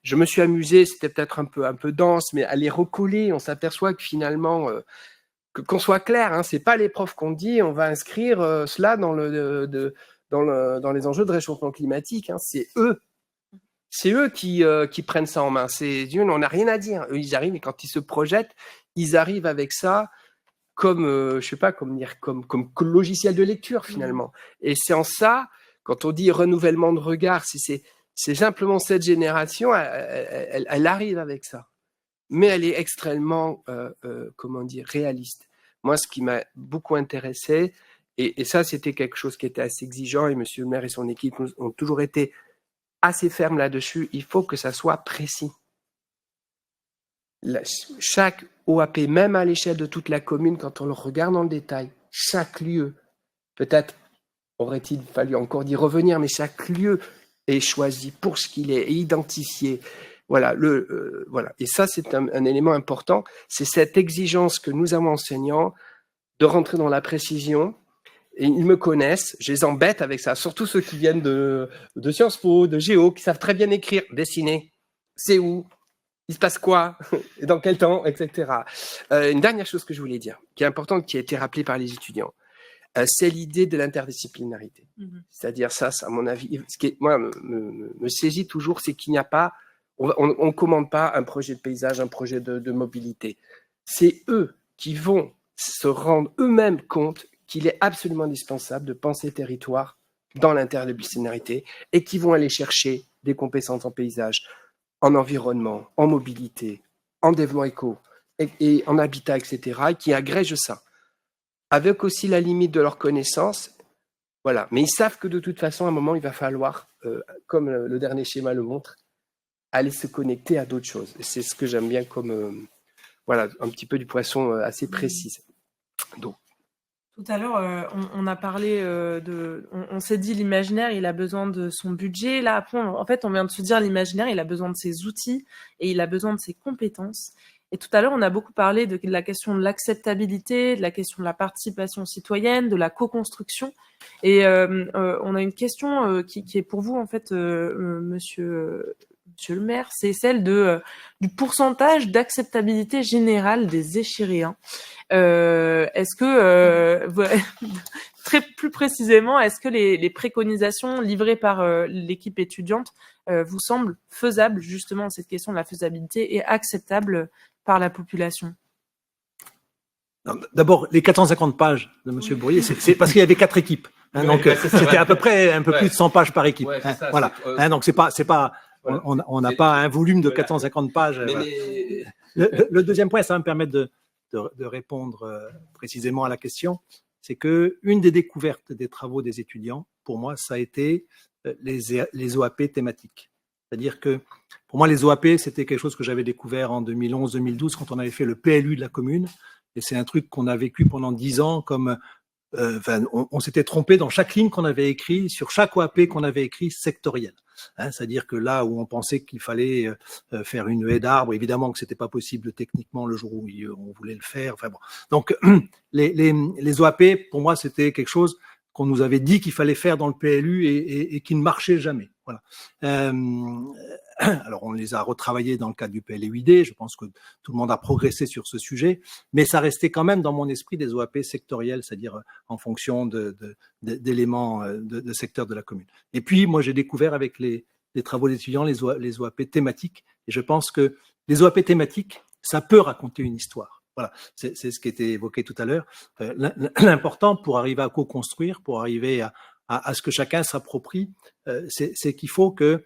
Je me suis amusé, c'était peut-être un peu dense, mais à les recoller, on s'aperçoit que finalement, qu'on soit clair, hein, c'est pas les profs qu'on dit, on va inscrire cela dans dans les enjeux de réchauffement climatique, hein, c'est eux. C'est eux qui prennent ça en main. On n'a rien à dire. Eux, ils arrivent et quand ils se projettent, ils arrivent avec ça comme, je sais pas, comme logiciel de lecture finalement. Et c'est en ça, quand on dit renouvellement de regard, c'est simplement cette génération, elle arrive avec ça. Mais elle est extrêmement, réaliste. Moi, ce qui m'a beaucoup intéressé, et ça, c'était quelque chose qui était assez exigeant, et Monsieur le maire et son équipe ont toujours été assez ferme là-dessus, il faut que ça soit précis. Chaque OAP, même à l'échelle de toute la commune, quand on le regarde dans le détail, chaque lieu, peut-être aurait-il fallu encore d'y revenir, mais chaque lieu est choisi pour ce qu'il est, et identifié. Voilà, voilà. Et ça, c'est un élément important. C'est cette exigence que nous avons enseignants de rentrer dans la précision. Et ils me connaissent, je les embête avec ça, surtout ceux qui viennent de Sciences Po, de Géo, qui savent très bien écrire, dessiner, c'est où, il se passe quoi, et dans quel temps, etc. Une dernière chose que je voulais dire, qui est importante, qui a été rappelée par les étudiants, c'est l'idée de l'interdisciplinarité. C'est-à-dire ça, à mon avis, ce qui moi, me saisit toujours, c'est qu'il n'y a pas, on commande pas un projet de paysage, un projet de mobilité. C'est eux qui vont se rendre eux-mêmes compte qu'il est absolument indispensable de penser territoire dans l'interdisciplinarité et qui vont aller chercher des compétences en paysage, en environnement, en mobilité, en développement éco et en habitat, etc., et qui agrègent ça, avec aussi la limite de leurs connaissances. Voilà. Mais ils savent que de toute façon, à un moment, il va falloir, comme le dernier schéma le montre, aller se connecter à d'autres choses. Et c'est ce que j'aime bien comme, voilà, un petit peu du poisson assez précis. Donc, tout à l'heure, on a parlé on s'est dit l'imaginaire, il a besoin de son budget. Là, après, en fait, on vient de se dire l'imaginaire, il a besoin de ses outils et il a besoin de ses compétences. Et tout à l'heure, on a beaucoup parlé de la question de l'acceptabilité, de la question de la participation citoyenne, de la co-construction. Et on a une question qui est pour vous, en fait, monsieur le maire, c'est celle du pourcentage d'acceptabilité générale des échiréens. Est-ce que, plus précisément, est-ce que les préconisations livrées par l'équipe étudiante vous semblent faisables, justement, cette question de la faisabilité et acceptable par la population? D'abord, les 450 pages de M. Bourrier, c'est parce qu'il y avait 4 équipes. Hein, donc, c'était à peu près un peu plus de 100 pages par équipe. Ouais, ça, voilà. Hein, donc, c'est pas, voilà. On n'a pas un volume de 450 pages. Le deuxième point, ça va me permettre de répondre précisément à la question. C'est que une des découvertes des travaux des étudiants, pour moi, ça a été les OAP thématiques. C'est-à-dire que, pour moi, les OAP, c'était quelque chose que j'avais découvert en 2011-2012 quand on avait fait le PLU de la commune. Et c'est un truc qu'on a vécu pendant 10 ans comme on s'était trompé dans chaque ligne qu'on avait écrit, sur chaque OAP qu'on avait écrit sectoriel. C'est-à-dire que là où on pensait qu'il fallait faire une haie d'arbres, évidemment que c'était pas possible techniquement le jour où on voulait le faire. Enfin bon. Donc les OAP, pour moi, c'était quelque chose qu'on nous avait dit qu'il fallait faire dans le PLU et qui ne marchait jamais. Voilà. Alors on les a retravaillés dans le cadre du PLUID. Je pense que tout le monde a progressé sur ce sujet, mais ça restait quand même dans mon esprit des OAP sectoriels, c'est-à-dire en fonction d'éléments de secteur de la commune. Et puis moi j'ai découvert avec les travaux d'étudiants les OAP thématiques, et je pense que les OAP thématiques, ça peut raconter une histoire. Voilà, c'est ce qui était évoqué tout à l'heure. L'important pour arriver à co-construire, pour arriver à ce que chacun s'approprie, c'est qu'il faut que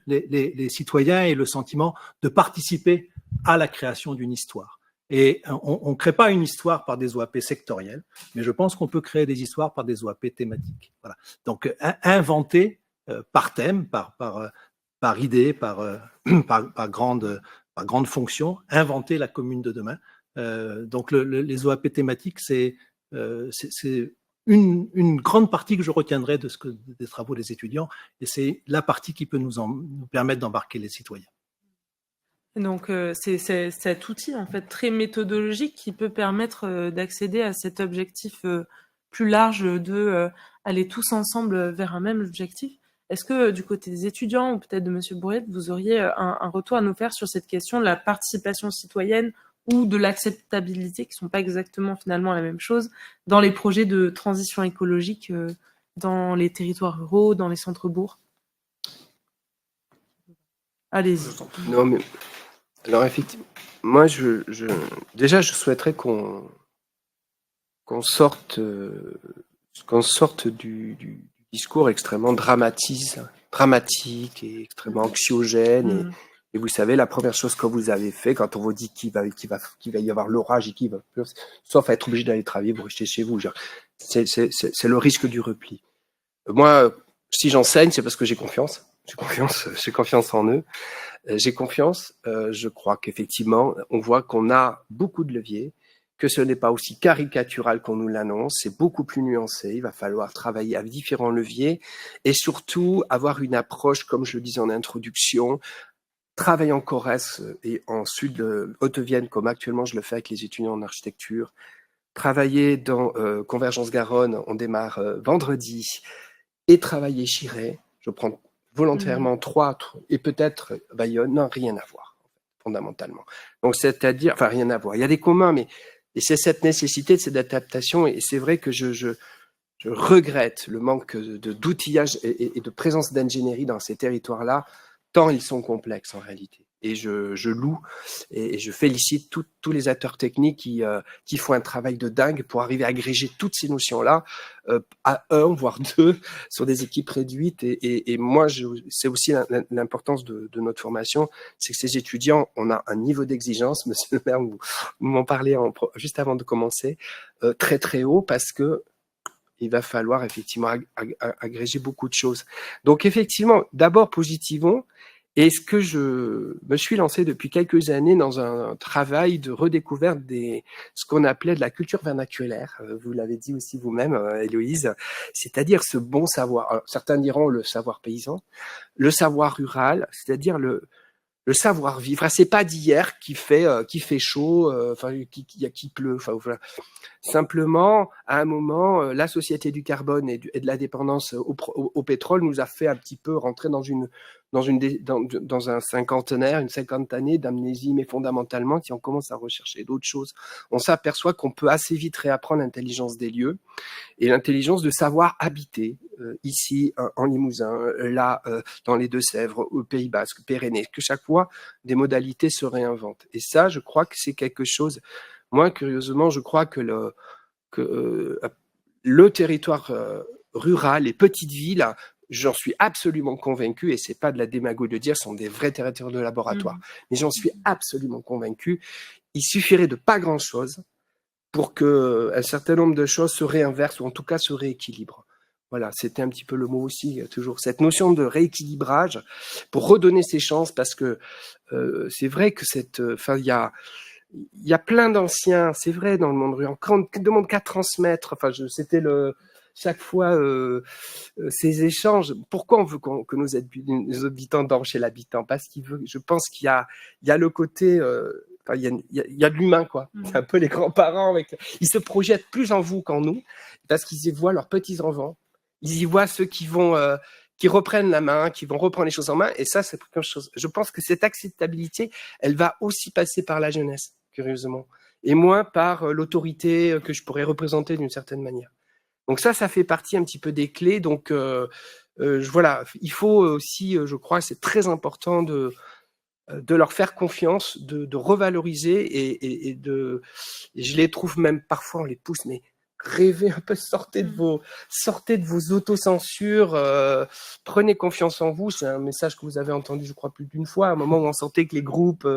les citoyens aient le sentiment de participer à la création d'une histoire. Et on ne crée pas une histoire par des OAP sectorielles, mais je pense qu'on peut créer des histoires par des OAP thématiques. Voilà. Donc inventer par thème, par idée, par grande fonction, inventer la commune de demain. Donc les OAP thématiques, c'est une grande partie que je retiendrai des travaux des étudiants, et c'est la partie qui peut nous permettre d'embarquer les citoyens. Donc c'est cet outil en fait très méthodologique qui peut permettre d'accéder à cet objectif plus large de aller tous ensemble vers un même objectif. Est-ce que du côté des étudiants ou peut-être de Monsieur Bourriette, vous auriez un retour à nous faire sur cette question de la participation citoyenne ou de l'acceptabilité, qui ne sont pas exactement finalement la même chose, dans les projets de transition écologique dans les territoires ruraux, dans les centres-bourgs? Allez-y. Non, mais alors effectivement, moi déjà je souhaiterais qu'on sorte du discours extrêmement dramatique et extrêmement anxiogène. Et vous savez, la première chose que vous avez fait quand on vous dit qu'il va y avoir l'orage et qu'il va pleuvoir, sauf à être obligé d'aller travailler, vous restez chez vous. C'est le risque du repli. Moi, si j'enseigne, c'est parce que j'ai confiance. J'ai confiance en eux. J'ai confiance. Je crois qu'effectivement, on voit qu'on a beaucoup de leviers, que ce n'est pas aussi caricatural qu'on nous l'annonce. C'est beaucoup plus nuancé. Il va falloir travailler avec différents leviers et surtout avoir une approche, comme je le disais en introduction, travailler en Corrèze et en Sud de Haute-Vienne, comme actuellement je le fais avec les étudiants en architecture. Travailler dans Convergence Garonne, on démarre vendredi, et travailler Chiré. Je prends volontairement 3 et peut-être Bayonne, non, rien à voir, fondamentalement. Donc, c'est-à-dire, enfin, rien à voir. Il y a des communs, mais et c'est cette nécessité de cette adaptation, et c'est vrai que je regrette le manque d'outillage et de présence d'ingénierie dans ces territoires-là, tant ils sont complexes en réalité. Et je loue et je félicite tous les acteurs techniques qui font un travail de dingue pour arriver à agréger toutes ces notions-là à 1, voire 2, sur des équipes réduites. Et moi, c'est aussi l'importance de notre formation, c'est que ces étudiants, on a un niveau d'exigence, monsieur le maire, vous m'en parlez juste avant de commencer, très très haut, parce que il va falloir effectivement agréger beaucoup de choses. Donc effectivement, d'abord positivons. Et ce que je me suis lancé depuis quelques années dans un travail de redécouverte ce qu'on appelait de la culture vernaculaire. Vous l'avez dit aussi vous-même, Héloïse, c'est-à-dire ce bon savoir. Alors, certains diront le savoir paysan, le savoir rural, c'est-à-dire le savoir-vivre. C'est pas d'hier qui fait chaud, qui pleut. Enfin, voilà. Simplement, à un moment, la société du carbone et de la dépendance au pétrole nous a fait un petit peu rentrer dans un cinquantenaire, une cinquantaine d'années d'amnésie, mais fondamentalement, si on commence à rechercher d'autres choses, on s'aperçoit qu'on peut assez vite réapprendre l'intelligence des lieux et l'intelligence de savoir habiter ici en Limousin, là dans les Deux-Sèvres, au Pays Basque, Pyrénées, que chaque fois des modalités se réinventent. Et ça, je crois que c'est quelque chose. Moi, curieusement, je crois que le territoire rural, les petites villes, j'en suis absolument convaincu, et c'est pas de la démagogie de dire, ce sont des vrais territoires de laboratoire, mais j'en suis absolument convaincu. Il suffirait de pas grand-chose pour qu'un certain nombre de choses se réinversent, ou en tout cas se rééquilibrent. Voilà, c'était un petit peu le mot aussi, toujours cette notion de rééquilibrage pour redonner ses chances, parce que c'est vrai que il y a il y a plein d'anciens, c'est vrai, dans le monde rural, qui ne demandent qu'à transmettre. Enfin, c'était chaque fois ces échanges. Pourquoi on veut que nos habitants dorment chez l'habitant? Parce je pense qu'il y a le côté, enfin, il y a de l'humain, quoi. C'est un peu les grands-parents. Ils se projettent plus en vous qu'en nous, parce qu'ils y voient leurs petits-enfants. Ils y voient ceux qui reprennent la main, qui vont reprendre les choses en main. Et ça, c'est quelque chose. Je pense que cette acceptabilité, elle va aussi passer par la jeunesse, curieusement, et moins par l'autorité que je pourrais représenter d'une certaine manière. Donc ça fait partie un petit peu des clés. Donc voilà, il faut aussi, je crois, c'est très important de leur faire confiance, de revaloriser et je les trouve même parfois, on les pousse, mais rêvez un peu, sortez de vos autocensures, prenez confiance en vous. C'est un message que vous avez entendu, je crois, plus d'une fois, à un moment où on sentait que les groupes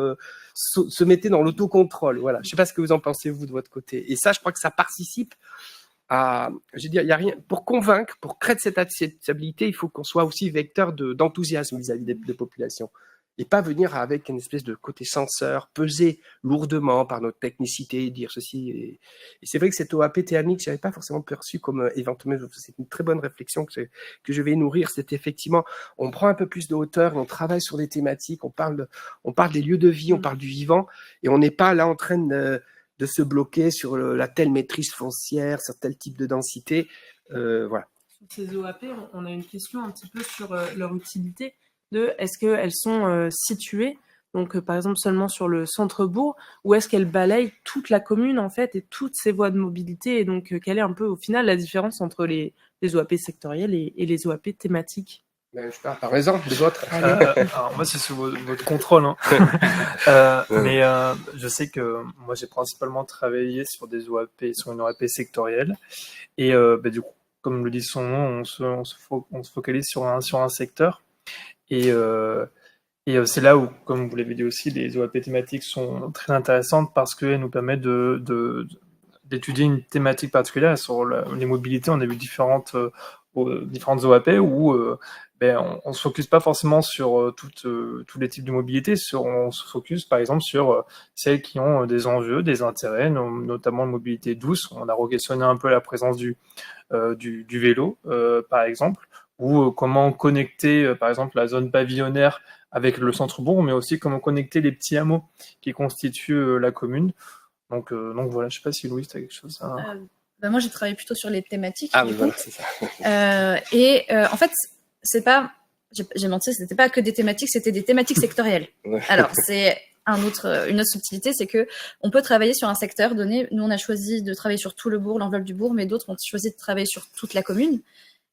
se mettaient dans l'autocontrôle. Voilà. Je ne sais pas ce que vous en pensez, vous, de votre côté. Et ça, je crois que ça participe je veux dire, il y a rien pour convaincre, pour créer cette acceptabilité, il faut qu'on soit aussi vecteur d'enthousiasme vis-à-vis des populations et pas venir avec une espèce de côté censeur, peser lourdement par notre technicité, dire ceci. Et c'est vrai que cette OAP thermique, je n'avais pas forcément perçu comme éventuellement, c'est une très bonne réflexion que je vais nourrir. C'est effectivement, on prend un peu plus de hauteur, on travaille sur des thématiques, on parle des lieux de vie, on parle du vivant, et on n'est pas là en train de se bloquer sur la telle maîtrise foncière, sur tel type de densité. Voilà. Sur ces OAP, on a une question un petit peu sur leur utilité. Est-ce qu'elles sont situées, donc par exemple seulement sur le centre-bourg, ou est-ce qu'elles balayent toute la commune en fait et toutes ces voies de mobilité, et donc quelle est un peu au final la différence entre les OAP sectorielles et les OAP thématiques? Ben, je sais pas, par exemple, les autres. Alors moi, c'est sous votre contrôle, hein. Mais je sais que moi, j'ai principalement travaillé sur une OAP sectorielle, et du coup, comme le dit son nom, on se focalise sur un secteur, et c'est là où, comme vous l'avez dit aussi, les OAP thématiques sont très intéressantes parce qu'elles nous permettent d'étudier une thématique particulière. Sur les mobilités, on a vu différentes OAP où on se focus pas forcément sur tous les types de mobilité. On se focus par exemple sur celles qui ont des enjeux, des intérêts, notamment la mobilité douce. On a re-questionné un peu la présence du vélo, par exemple, ou comment connecter, par exemple, la zone pavillonnaire avec le centre-bourg, mais aussi comment connecter les petits hameaux qui constituent la commune. Donc voilà, je sais pas si Louise, tu as quelque chose à... Moi, j'ai travaillé plutôt sur les thématiques. Ah oui, voilà, c'est ça. En fait, c'est pas, j'ai menti, c'était pas que des thématiques, c'était des thématiques sectorielles. Ouais. Alors, c'est une autre subtilité, c'est que on peut travailler sur un secteur donné. Nous, on a choisi de travailler sur tout le bourg, l'enveloppe du bourg, mais d'autres ont choisi de travailler sur toute la commune.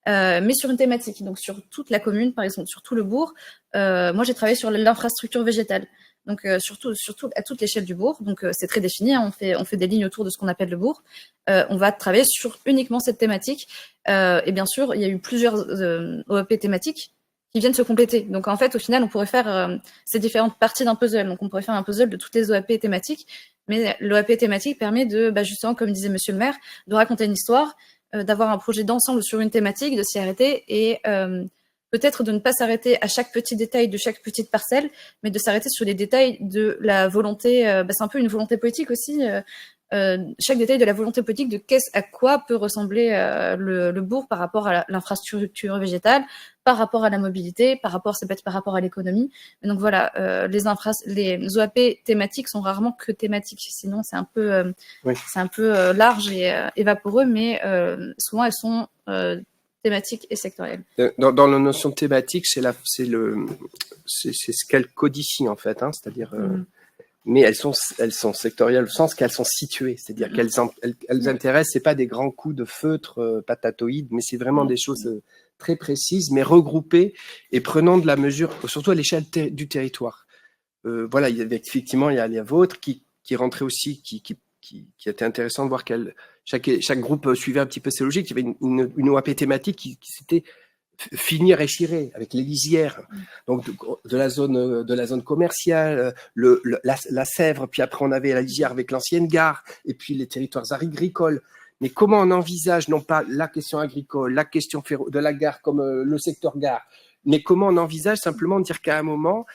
Mais sur une thématique, donc sur toute la commune, par exemple, sur tout le bourg. Moi, j'ai travaillé sur l'infrastructure végétale, donc surtout à toute l'échelle du bourg. Donc c'est très défini, hein, on fait des lignes autour de ce qu'on appelle le bourg. On va travailler sur uniquement cette thématique. Et bien sûr, il y a eu plusieurs OAP thématiques qui viennent se compléter. Donc en fait, au final, on pourrait faire ces différentes parties d'un puzzle. Donc on pourrait faire un puzzle de toutes les OAP thématiques. Mais l'OAP thématique permet de, justement, comme disait Monsieur le maire, de raconter une histoire, d'avoir un projet d'ensemble sur une thématique, de s'y arrêter et peut-être de ne pas s'arrêter à chaque petit détail de chaque petite parcelle, mais de s'arrêter sur les détails de la volonté. C'est un peu une volonté politique aussi. Chaque détail de la volonté politique de à quoi peut ressembler le bourg par rapport à l'infrastructure végétale, par rapport à la mobilité, ça peut être par rapport à l'économie. Et donc voilà, les OAP thématiques sont rarement que thématiques, sinon c'est un peu, large et vaporeux, mais souvent elles sont thématiques et sectorielles. Dans la notion de thématique, c'est ce qu'elle codifie en fait, hein, c'est-à-dire. Mais elles sont sectorielles au sens qu'elles sont situées, c'est-à-dire qu'elles intéressent, c'est pas des grands coups de feutre patatoïdes, mais c'est vraiment des choses très précises, mais regroupées et prenant de la mesure, surtout à l'échelle du territoire. Voilà, effectivement, il y a la vôtre qui rentrait aussi, qui était intéressant de voir chaque groupe suivait un petit peu ses logiques. Il y avait une OAP thématique qui s'était finir échiré avec les lisières, donc de la zone commerciale, la Sèvre, puis après on avait la lisière avec l'ancienne gare, et puis les territoires agricoles. Mais comment on envisage non pas la question agricole, la question de la gare comme le secteur gare, mais comment on envisage simplement de dire qu'à un moment,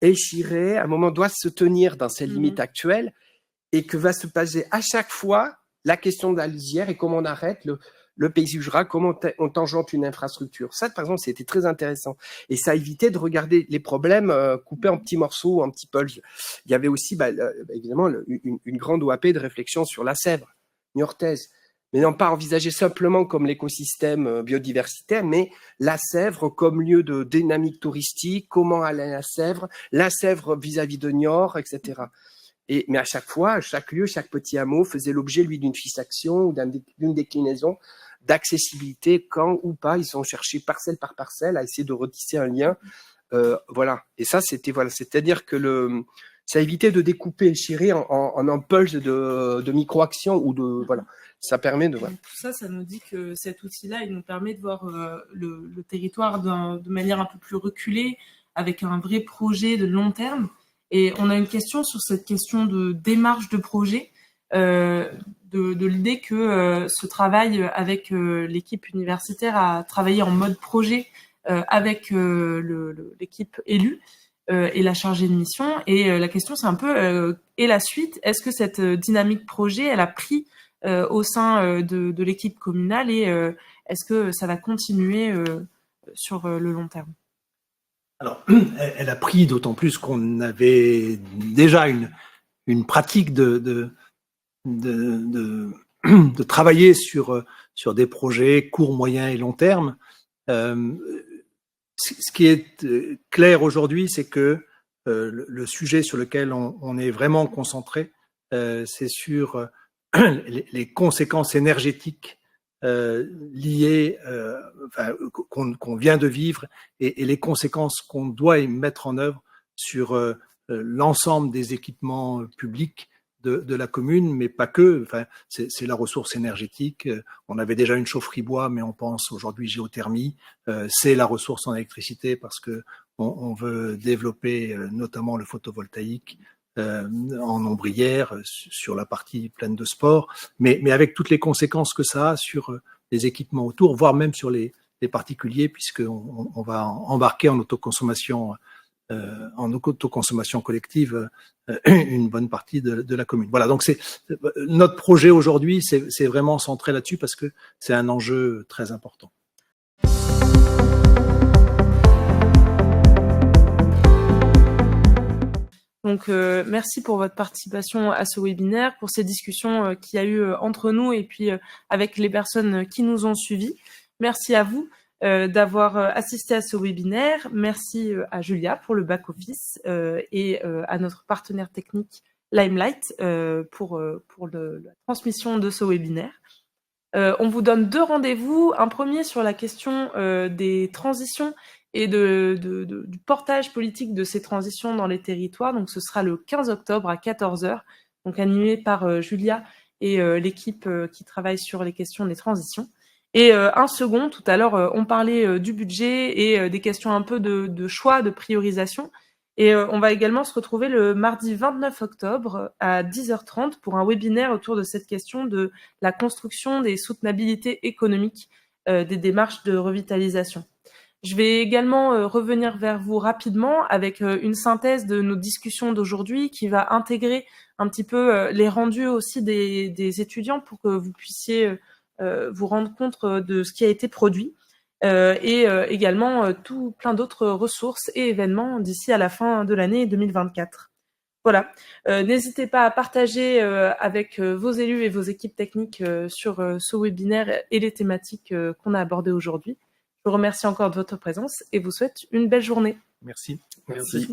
échiré, à un moment doit se tenir dans ses limites actuelles, et que va se passer à chaque fois la question de la lisière et comment on arrête le paysage rural, comment on tangente une infrastructure. Ça, par exemple, c'était très intéressant. Et ça évitait de regarder les problèmes coupés en petits morceaux, en petits pulses. Il y avait aussi, évidemment, une grande OAP de réflexion sur la Sèvre niortaise. Mais non pas envisagée simplement comme l'écosystème biodiversitaire, mais la Sèvre comme lieu de dynamique touristique, comment aller à la Sèvre vis-à-vis de Niort, etc. Mais à chaque fois, chaque lieu, chaque petit hameau faisait l'objet, lui, d'une fiche-action ou d'une déclinaison d'accessibilité, quand ou pas, ils ont cherché parcelle par parcelle à essayer de retisser un lien. Voilà. Et ça, c'est-à-dire que ça évitait de découper le chiré en un pulse de micro-actions ou de, voilà. Ça permet de, voilà. Tout ça, ça nous dit que cet outil-là, il nous permet de voir le territoire de manière un peu plus reculée, avec un vrai projet de long terme. Et on a une question sur cette question de démarche de projet, de l'idée que ce travail avec l'équipe universitaire a travaillé en mode projet avec l'équipe élue et la chargée de mission. Et la question, c'est un peu, et la suite, est-ce que cette dynamique projet, elle a pris au sein de l'équipe communale et est-ce que ça va continuer sur le long terme? Alors, elle a pris d'autant plus qu'on avait déjà une pratique de travailler sur des projets court, moyen et long terme. Ce qui est clair aujourd'hui, c'est que le sujet sur lequel on est vraiment concentré, c'est sur les conséquences énergétiques liées qu'on vient de vivre et les conséquences qu'on doit mettre en œuvre sur l'ensemble des équipements publics de la commune, mais pas que. Enfin, c'est la ressource énergétique. On avait déjà une chaufferie bois, mais on pense aujourd'hui géothermie. C'est la ressource en électricité parce que on veut développer notamment le photovoltaïque en ombrière sur la partie pleine de sport, mais avec toutes les conséquences que ça a sur les équipements autour, voire même sur les particuliers, puisqu'on va embarquer en autoconsommation collective une bonne partie de la commune. Voilà, donc notre projet aujourd'hui, c'est vraiment centré là-dessus parce que c'est un enjeu très important. Donc, merci pour votre participation à ce webinaire, pour ces discussions qu'il y a eu entre nous et puis avec les personnes qui nous ont suivis. Merci à vous d'avoir assisté à ce webinaire. Merci à Julia pour le back-office et à notre partenaire technique Limelight pour la transmission de ce webinaire. On vous donne 2 rendez-vous. Un premier sur la question des transitions et du portage politique de ces transitions dans les territoires. Donc, ce sera le 15 octobre à 14h, donc animé par Julia et l'équipe qui travaille sur les questions des transitions. Et un second, tout à l'heure, on parlait du budget et des questions un peu de choix, de priorisation. Et on va également se retrouver le mardi 29 octobre à 10h30 pour un webinaire autour de cette question de la construction des soutenabilités économiques des démarches de revitalisation. Je vais également revenir vers vous rapidement avec une synthèse de nos discussions d'aujourd'hui qui va intégrer un petit peu les rendus aussi des étudiants pour que vous puissiez vous rendre compte de ce qui a été produit et également plein d'autres ressources et événements d'ici à la fin de l'année 2024. Voilà, n'hésitez pas à partager avec vos élus et vos équipes techniques sur ce webinaire et les thématiques qu'on a abordées aujourd'hui. Je vous remercie encore de votre présence et vous souhaite une belle journée. Merci. Merci.